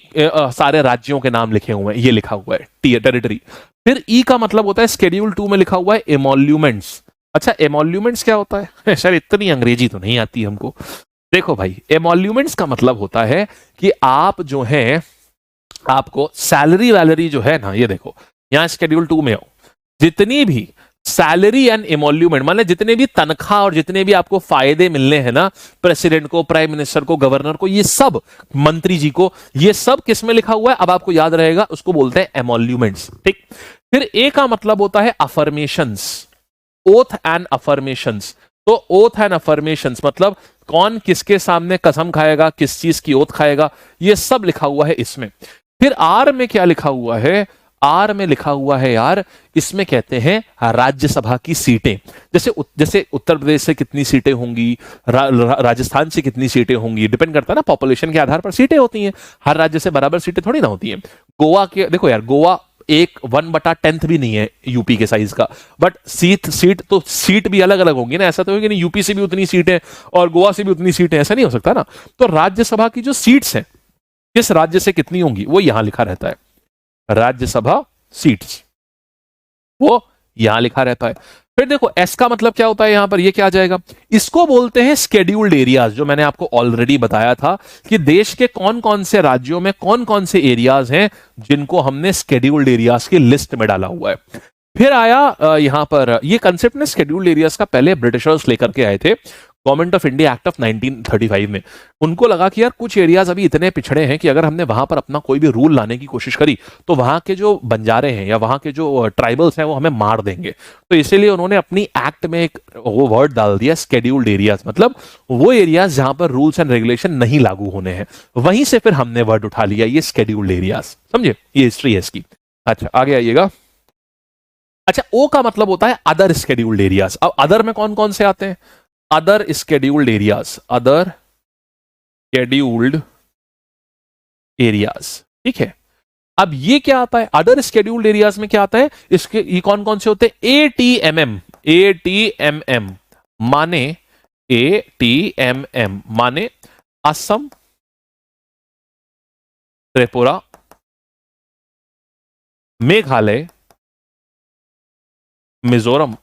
सारे राज्यों के नाम लिखे हुए हैं, ये लिखा हुआ है टेरिटरी। फिर ई का मतलब होता है, स्केड्यूल 2 में लिखा हुआ है एमोल्यूमेंट्स। अच्छा एमोल्यूमेंट्स क्या होता है सर, इतनी अंग्रेजी तो नहीं आती हमको। देखो भाई, एमोल्यूमेंट्स का मतलब होता है कि आप जो है, आपको सैलरी वैलरी जो है ना, ये देखो यहां स्केड्यूल 2 में हो, जितनी भी सैलरी एंड एमोल्यूमेंट, माने जितने भी तनख्वाह और जितने भी आपको फायदे मिलने हैं ना, प्रेसिडेंट को, प्राइम मिनिस्टर को, गवर्नर को, ये सब, मंत्री जी को, ये सब किस में लिखा हुआ है, अब आपको याद रहेगा, उसको बोलते हैं एमोल्यूमेंट्स, ठीक। फिर ए का मतलब होता है अफर्मेशंस, ओथ एंड अफर्मेशंस। तो ओथ एंड अफर्मेशंस मतलब कौन किसके सामने कसम खाएगा, किस चीज की ओथ खाएगा, ये सब लिखा हुआ है इसमें। फिर आर में क्या लिखा हुआ है, आर में लिखा हुआ है यार, इसमें कहते हैं राज्यसभा की सीटें, जैसे उत्तर प्रदेश से कितनी सीटें होंगी, राजस्थान से कितनी सीटें होंगी, डिपेंड करता है ना, पॉपुलेशन के आधार पर सीटें होती हैं, हर राज्य से बराबर सीटें थोड़ी ना होती हैं। गोवा के देखो यार, गोवा 1/10 भी नहीं है यूपी के साइज का, बट सीट भी अलग अलग होंगी ना, ऐसा तो है कि नहीं यूपी से भी उतनी सीटें और गोवा से भी उतनी सीटें, ऐसा नहीं हो सकता ना। तो राज्यसभा की जो सीट्स हैं किस राज्य से कितनी होंगी वो यहां लिखा रहता है, राज्यसभा सीट्स वो यहां लिखा रहता है। फिर देखो एस का मतलब क्या होता है यहां पर, ये क्या आ जाएगा, इसको बोलते हैं स्केड्यूल्ड एरियाज, जो मैंने आपको ऑलरेडी बताया था कि देश के कौन कौन से राज्यों में कौन कौन से एरियाज हैं जिनको हमने स्केड्यूल्ड एरियाज की लिस्ट में डाला हुआ है। फिर आया यहां पर ये कंसेप्ट ने स्केड्यूल्ड एरियाज का पहले ब्रिटिशर्स लेकर के आए थे government of India act of 1935 में। उनको लगा कि यार कुछ एरियाज अभी इतने पिछड़े हैं कि अगर हमने वहां पर अपना कोई भी रूल लाने की कोशिश करी तो वहां के जो बंजारे हैं या वहां के जो ट्राइबल्स हैं वो हमें मार देंगे। तो इसीलिए उन्होंने अपनी एक्ट में एक वो वर्ड डाल दिया स्केड्यूल्ड एरियाज, मतलब वो एरियाज जहां पर रूल्स एंड रेगुलेशन नहीं लागू होने हैं। वहीं से फिर हमने वर्ड उठा लिया ये स्केड्यूल्ड एरियाज, समझे, ये हिस्ट्री है इसकी। अच्छा आगे आइएगा। अच्छा ओ का मतलब होता है अदर स्केड्यूल्ड एरियाज। अब अदर में कौन कौन से आते हैं, other scheduled areas, other scheduled areas, ठीक है। अब ये क्या आता है, अदर स्केड्यूल्ड एरियाज में क्या आता है, इसके ये कौन कौन से होते हैं, एटीएमएम, एटीएमएम माने, एटीएमएम माने असम, त्रिपुरा, मेघालय, मिजोरम,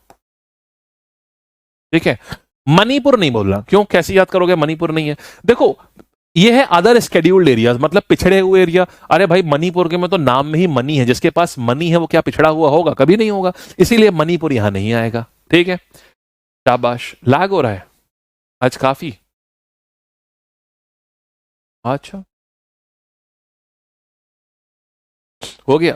ठीक है। मणिपुर नहीं बोलना, क्यों, कैसे याद करोगे, मणिपुर नहीं है। देखो ये है अदर स्केड्यूल्ड एरियाज, मतलब पिछड़े हुए एरिया। अरे भाई मणिपुर के में तो नाम में ही मनी है, जिसके पास मनी है वो क्या पिछड़ा हुआ होगा, कभी नहीं होगा, इसीलिए मणिपुर यहां नहीं आएगा, ठीक है। शाबाश, लैग हो रहा है आज काफी, अच्छा हो गया,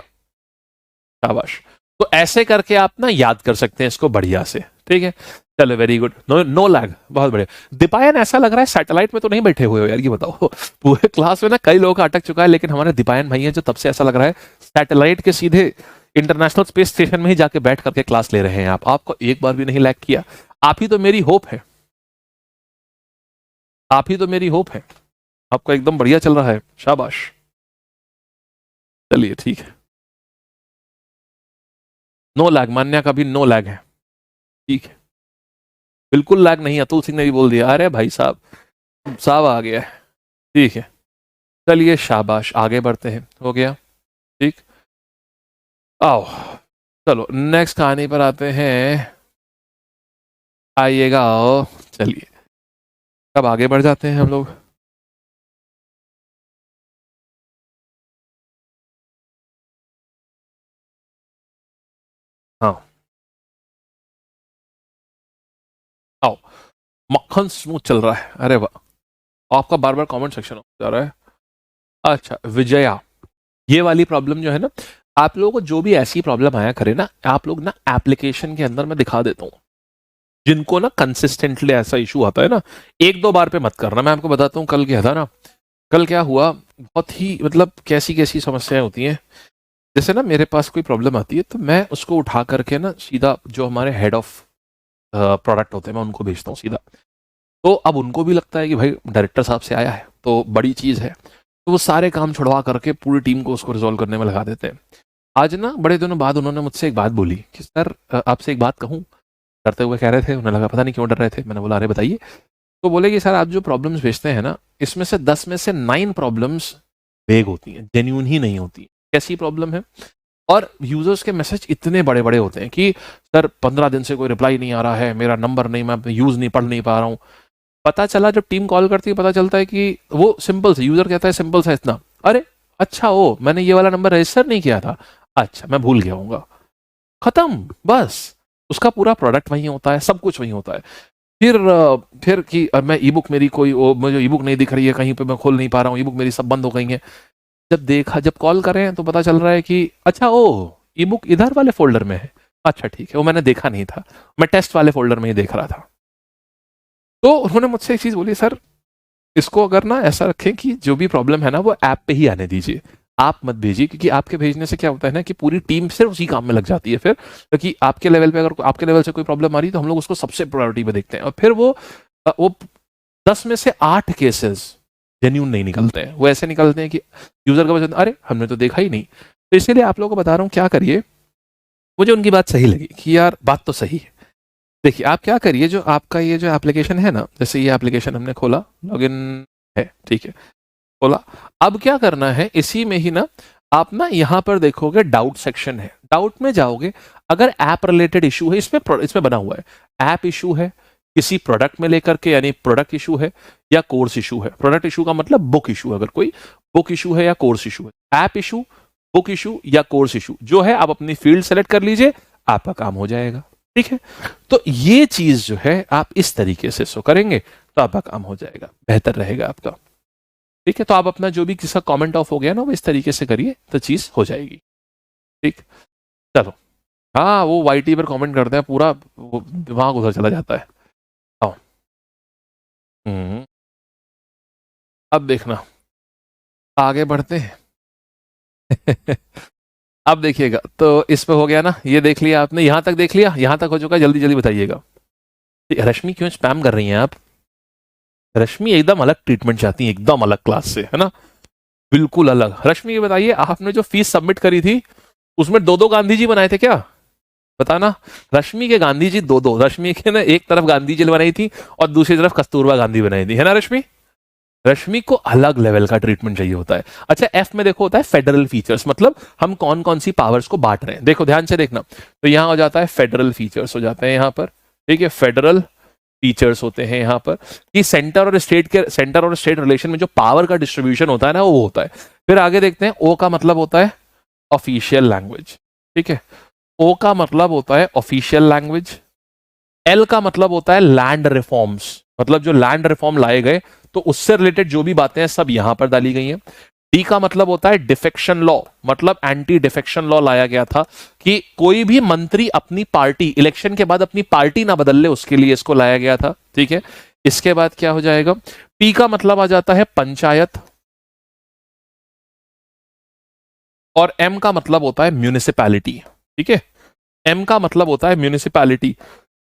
शाबाश। तो ऐसे करके आप ना याद कर सकते हैं इसको बढ़िया से, ठीक है। चलो very good, no no lag, बहुत बढ़िया। दीपायन ऐसा लग रहा है सैटेलाइट में तो नहीं बैठे हुए हो यार, ये बताओ। पूरे क्लास में ना कई लोगों का अटक चुका है, लेकिन हमारे दीपायन भाई हैं जो तब से ऐसा लग रहा है सैटेलाइट के सीधे इंटरनेशनल स्पेस स्टेशन में ही जाके बैठ करके क्लास ले रहे हैं आप। आपको एक बार भी नहीं लैग किया, आप ही तो मेरी होप है, आप ही तो मेरी होप है। आपका एकदम बढ़िया चल रहा है, शाबाश। चलिए ठीक है, नो लैग, मान्या का भी नो लैग है, ठीक है, बिल्कुल लैग नहीं। अतुल सिंह ने भी बोल दिया, अरे भाई साहब साहब आ गया है, ठीक है। चलिए शाबाश, आगे बढ़ते हैं, हो गया, ठीक। आओ चलो नेक्स्ट कहानी पर आते हैं, आइएगा आओ, चलिए अब आगे बढ़ जाते हैं हम लोग। हाँ आओ, मक्खन स्मूथ चल रहा है, अरे वाह, आपका बार बार कमेंट सेक्शन जा रहा है। अच्छा विजया, ये वाली प्रॉब्लम जो है ना, आप लोगों को जो भी ऐसी प्रॉब्लम आया करे ना, आप लोग ना एप्लीकेशन के अंदर मैं दिखा देता हूँ, जिनको ना कंसिस्टेंटली ऐसा इशू आता है ना, एक दो बार पे मत करना। मैं आपको बताता हूँ कल क्या था ना, कल क्या हुआ, बहुत ही मतलब कैसी कैसी समस्याएं होती हैं। जैसे ना मेरे पास कोई प्रॉब्लम आती है तो मैं उसको उठा करके ना सीधा जो हमारे हेड ऑफ प्रोडक्ट होते हैं मैं उनको भेजता हूँ सीधा। तो अब उनको भी लगता है कि भाई डायरेक्टर साहब से आया है तो बड़ी चीज़ है, तो वो सारे काम छुड़वा करके पूरी टीम को उसको रिजॉल्व करने में लगा देते हैं। आज ना बड़े दिनों बाद उन्होंने मुझसे एक बात बोली कि सर आपसे एक बात कहूँ, डरते हुए कह रहे थे, उन्हें लगा पता नहीं क्यों डर रहे थे। मैंने बोला अरे बताइए। तो बोले कि सर आप जो प्रॉब्लम्स भेजते हैं ना, इसमें से 10 में से 9 प्रॉब्लम्स वेग होती हैं, जेन्यून ही नहीं होती। कैसी प्रॉब्लम है, और यूजर्स के मैसेज इतने बड़े बड़े होते हैं कि सर 15 दिन से कोई रिप्लाई नहीं आ रहा है, मेरा नंबर नहीं, मैं यूज नहीं पढ़ नहीं पा रहा हूँ। पता चला जब टीम कॉल करती है पता चलता है कि वो सिंपल से यूजर कहता है सिंपल सा इतना, अरे अच्छा ओ मैंने ये वाला नंबर रजिस्टर नहीं किया था, अच्छा मैं भूल गया हूँ, खत्म बस। उसका पूरा प्रोडक्ट वहीं होता है, सब कुछ वहीं होता है। फिर कि मैं ई बुक मेरी कोई मुझे ई बुक नहीं दिख रही है कहीं पे, मैं खोल नहीं पा रहा हूँ, ई बुक मेरी सब बंद हो गई है। जब देखा, जब कॉल कर रहे हैं तो पता चल रहा है कि अच्छा ओ ई बुक इधर वाले फोल्डर में है, अच्छा ठीक है, वो मैंने देखा नहीं था, मैं टेस्ट वाले फोल्डर में ही देख रहा था। तो उन्होंने मुझसे एक चीज बोली, सर इसको अगर ना ऐसा रखें कि जो भी प्रॉब्लम है ना वो ऐप पे ही आने दीजिए, आप मत भेजिए, क्योंकि आपके भेजने से क्या होता है ना कि पूरी टीम सिर्फ उसी काम में लग जाती है। फिर क्योंकि आपके लेवल पे अगर आपके लेवल से कोई प्रॉब्लम आ रही है तो हम लोग उसको सबसे प्रायोरिटी पे देखते हैं, और फिर वो 10 में से 8 केसेस जेन्यून नहीं निकलते हैं। वो ऐसे निकलते हैं कि यूजर का वजह अरे हमने तो देखा ही नहीं। तो इसीलिए आप लोगों को बता रहा हूँ क्या करिए, मुझे उनकी बात सही लगी कि यार बात तो सही है। देखिए आप क्या करिए, जो आपका ये जो एप्लीकेशन है ना, जैसे ये एप्लीकेशन हमने खोला, लॉगिन है, ठीक है। खोला। अब क्या करना है, इसी में ही ना आप ना यहां पर देखोगे डाउट सेक्शन है, डाउट में जाओगे, अगर ऐप रिलेटेड इशू है, इसमें बना हुआ है ऐप इशू है किसी प्रोडक्ट में लेकर के, यानी प्रोडक्ट इशू है या कोर्स इशू है। प्रोडक्ट इशू का मतलब बुक इशू, अगर कोई बुक इशू है या कोर्स इशू है। ऐप इशू, बुक इशू या कोर्स इशू जो है, आप अपनी फील्ड सेलेक्ट कर लीजिए, आपका काम हो जाएगा। ठीक है, तो ये चीज जो है आप इस तरीके से सो करेंगे तो आपका काम हो जाएगा, बेहतर रहेगा आपका। ठीक है, तो आप अपना जो भी किसी का कमेंट ऑफ हो गया ना, वो इस तरीके से करिए तो चीज हो जाएगी। ठीक, चलो। हाँ, वो वाईटी पर कमेंट करते हैं, पूरा दिमाग उधर चला जाता है। आओ। अब देखना, आगे बढ़ते हैं। अब देखिएगा, तो इस पे हो गया ना, ये देख लिया आपने, यहां तक देख लिया, यहां तक हो चुका है, जल्दी जल्दी बताइएगा। रश्मि क्यों स्पैम कर रही हैं आप? रश्मि एकदम अलग ट्रीटमेंट चाहती है, एकदम अलग क्लास से, है ना, बिल्कुल अलग। रश्मि ये बताइए, आपने जो फीस सबमिट करी थी उसमें दो दो गांधी जी बनाए थे क्या? बताना। रश्मि के गांधी जी दो दो, रश्मि के ना एक तरफ गांधी जी बनाई थी और दूसरी तरफ कस्तूरबा गांधी बनाई थी, है ना रश्मि? रश्मि को अलग लेवल का ट्रीटमेंट चाहिए होता है। अच्छा, एफ में देखो होता है फेडरल फीचर्स, मतलब हम कौन कौन सी पावर्स को बांट रहे हैं, देखो ध्यान से देखना। तो यहां हो जाता है फेडरल फीचर्स, हो जाते हैं यहां पर। ठीक है, फेडरल फीचर्स होते हैं यहां पर कि सेंटर और स्टेट रिलेशन में जो पावर का डिस्ट्रीब्यूशन होता है ना, वो होता है। फिर आगे देखते हैं, ओ का मतलब होता है ऑफिशियल लैंग्वेज। ठीक है, ओ का मतलब होता है ऑफिशियल लैंग्वेज। एल का मतलब होता है लैंड रिफॉर्म्स, मतलब जो लैंड रिफॉर्म लाए गए तो उससे रिलेटेड जो भी बातें हैं सब यहां पर डाली गई हैं। डी का मतलब होता है डिफेक्शन लॉ, मतलब एंटी डिफेक्शन लॉ लाया गया था कि कोई भी मंत्री अपनी पार्टी इलेक्शन के बाद अपनी पार्टी ना बदल ले, उसके लिए इसको लाया गया था। ठीक है, इसके बाद क्या हो जाएगा, पी का मतलब आ जाता है पंचायत, और एम का मतलब होता है म्यूनिसिपैलिटी। ठीक है, एम का मतलब होता है म्यूनिसिपैलिटी।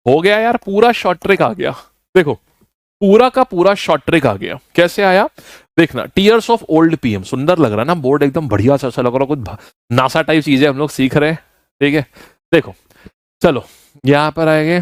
हो गया यार, पूरा शॉर्ट ट्रिक आ गया। देखो, पूरा का पूरा शॉर्ट ट्रिक आ गया। कैसे आया देखना, टीयर्स ऑफ ओल्ड पीएम, सुंदर लग रहा है ना बोर्ड, एकदम बढ़िया सा लग रहा, कुछ नासा टाइप चीजें हम लोग सीख रहे हैं। ठीक है, देखो, चलो यहां पर आएंगे।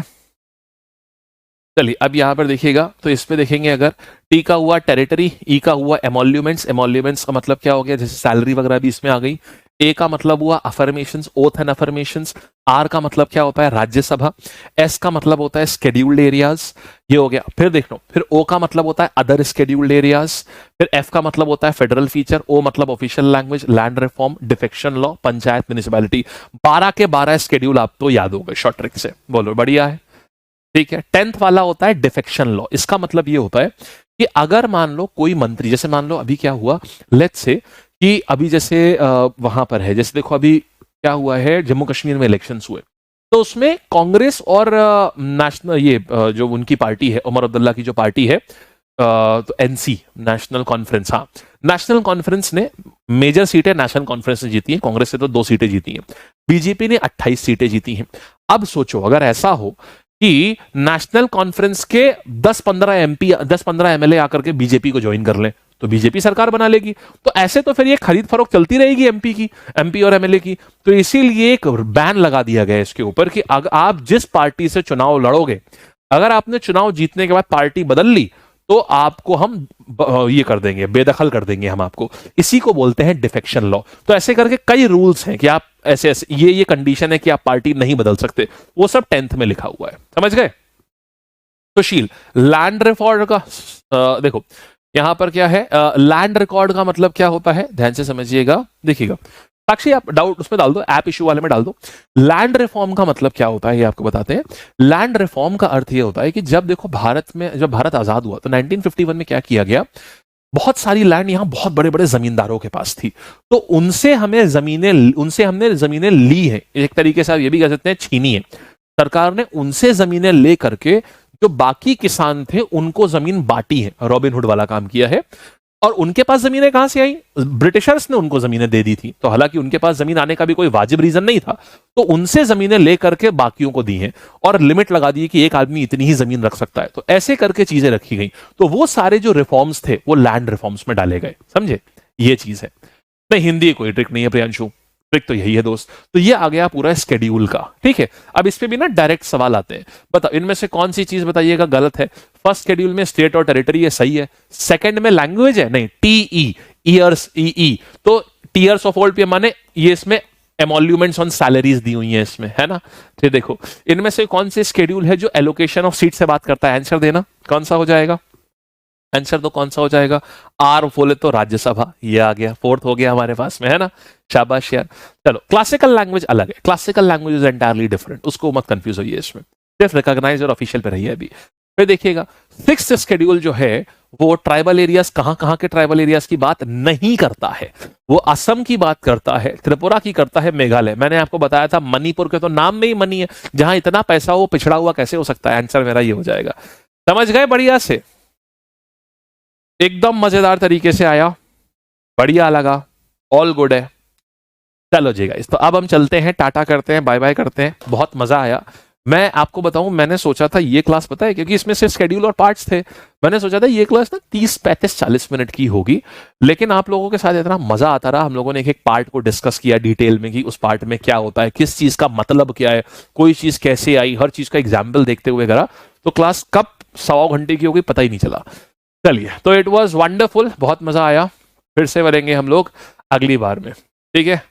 चलिए अब यहां पर देखिएगा, तो इस पे देखेंगे, अगर टी का हुआ टेरिटरी, ई का हुआ एमोल्यूमेंट्स, एमोल्यूमेंट्स का मतलब क्या हो गया, जैसे सैलरी वगैरह भी इसमें आ गई। ए का मतलब हुआ affirmations, oath and affirmations. R का मतलब क्या होता है, राज्यसभा। एस का मतलब होता है स्केड्यूल्ड एरियाज, ये हो गया। फिर देख लो, फिर ओ का मतलब होता है अदर स्केड्यूल्ड एरियाज। फिर एफ का मतलब होता है फेडरल फीचर, ओ मतलब official language, land reform, defection law, panchayat, municipality. 12 के 12 स्केड्यूल आपको याद हो गए शॉर्ट ट्रिक से, बोलो बढ़िया है। ठीक है, 10th वाला होता है डिफेक्शन लॉ। इसका मतलब ये होता है कि अगर मान लो कोई मंत्री, जैसे मान लो अभी क्या हुआ, लेट्स से कि अभी जैसे वहां पर है, जैसे देखो अभी क्या हुआ है, जम्मू कश्मीर में इलेक्शंस हुए, तो उसमें कांग्रेस और नेशनल ये जो उनकी पार्टी है, उमर अब्दुल्ला की जो पार्टी है, तो एनसी, नेशनल कॉन्फ्रेंस, हाँ, नेशनल कॉन्फ्रेंस ने मेजर सीटें नेशनल कॉन्फ्रेंस ने जीती हैं, कांग्रेस से तो 2 सीटें जीती हैं, बीजेपी ने 28 सीटें जीती हैं। अब सोचो अगर ऐसा हो कि नेशनल कॉन्फ्रेंस के 10-15 एमपी, 10-15 एमएलए आकर के बीजेपी को ज्वाइन कर लें, तो बीजेपी सरकार बना लेगी। तो ऐसे तो फिर ये खरीद फरोख्त चलती रहेगी एमपी और एमएलए की। तो इसीलिए एक बैन लगा दिया गया इसके ऊपर कि अगर आप जिस पार्टी से चुनाव लड़ोगे, अगर आपने चुनाव जीतने के बाद पार्टी बदल ली, तो आपको हम ये कर देंगे, बेदखल कर देंगे हम आपको। इसी को बोलते हैं डिफेक्शन लॉ। तो ऐसे करके कई रूल्स हैं कि आप ऐसे ऐसे ये कंडीशन है कि आप पार्टी नहीं बदल सकते, वो सब 10th में लिखा हुआ है, समझ गए। सुशील, लैंड रिकॉर्ड का देखो यहां पर क्या है, लैंड रिकॉर्ड का मतलब क्या होता है, ध्यान से समझिएगा, देखिएगा। साक्षी आप डाउट उसमें डाल दो, ऐप इशू वाले में डाल दो। लैंड रिफॉर्म का मतलब क्या होता है ये आपको बताते हैं। लैंड रिफॉर्म का अर्थ ये होता है कि जब देखो भारत में, जब भारत आजाद हुआ तो 1951 में क्या किया गया, बहुत सारी लैंड यहां बहुत बड़े बड़े जमींदारों के पास थी, तो उनसे हमने जमीनें ली हैं, एक तरीके से आप ये भी कह सकते हैं छीनी है। सरकार ने उनसे जमीनें ले करके जो बाकी किसान थे उनको जमीन बांटी है, रॉबिनहुड वाला काम किया है। और उनके पास जमीनें कहां से आई, ब्रिटिशर्स ने उनको जमीनें दे दी थी, तो हालांकि उनके पास जमीन आने का भी कोई वाजिब रीजन नहीं था, तो उनसे जमीनें लेकर के बाकियों को दी हैं और लिमिट लगा दी कि एक आदमी इतनी ही जमीन रख सकता है। तो ऐसे करके चीजें रखी गई, तो वो सारे जो रिफॉर्म्स थे वो लैंड रिफॉर्म्स में डाले गए, समझे, ये चीज है। नहीं, हिंदी कोई ट्रिक नहीं है प्रियांशु, ट्रिक तो यही है दोस्त। तो ये आ गया पूरा स्केड्यूल का, ठीक है। अब इस पे भी ना डायरेक्ट सवाल आते हैं, बताओ इनमें से कौन सी चीज बताइएगा गलत है। फर्स्ट शेड्यूल में स्टेट और टेरिटरी है, सही है। सेकंड में लैंग्वेज है, नहीं, टीई, ईयर्स, ई, तो टीयर्स ऑफ ओल्ड पे माने ये इसमें एमोल्यूमेंट्स ऑन सैलरीज दी हुई हैं इसमें, है ना। तो देखो इनमें से कौन से शेड्यूल है जो एलोकेशन ऑफ सीट से बात करता है, आंसर देना कौन सा हो जाएगा। आंसर तो कौन सा हो जाएगा, आर बोले तो राज्यसभा, ये आ गया, फोर्थ हो गया हमारे पास में, है ना। शाबाश यार। चलो क्लासिकल लैंग्वेज अलग है, classical language is entirely different, उसको मत कंफ्यूज होइए इसमें, सिर्फ रिकॉग्नाइज और ऑफिशियल पे रही है अभी। फिर देखिएगा सिक्स्थ शेड्यूल जो है वो ट्राइबल एरियाज, कहां के ट्राइबल एरियाज की बात नहीं करता है, वो असम की बात करता है, त्रिपुरा की करता है, मेघालय। मैंने आपको बताया था मणिपुर के तो नाम में ही मनी है, जहां इतना पैसा वो पिछड़ा हुआ कैसे हो सकता है, आंसर मेरा ये हो जाएगा। समझ गए, बढ़िया से, एकदम मजेदार तरीके से आया, बढ़िया लगा, ऑल गुड है। चलो जी गाइस, तो अब हम चलते हैं, टाटा करते हैं, बाय बाय करते हैं, बहुत मजा आया। मैं आपको बताऊं, मैंने सोचा था ये क्लास, पता है क्योंकि इसमें सिर्फ शेड्यूल और पार्ट्स थे, मैंने सोचा था ये क्लास ना 30-35-40 मिनट की होगी, लेकिन आप लोगों के साथ इतना मजा आता रहा, हम लोगों ने एक एक पार्ट को डिस्कस किया डिटेल में कि उस पार्ट में क्या होता है, किस चीज का मतलब क्या है, कोई चीज कैसे आई, हर चीज का एग्जाम्पल देखते हुए करा, तो क्लास कब 1.25 घंटे की होगी पता ही नहीं चला। चलिए, तो इट वॉज वंडरफुल, बहुत मजा आया, फिर से करेंगे हम लोग अगली बार में, ठीक है।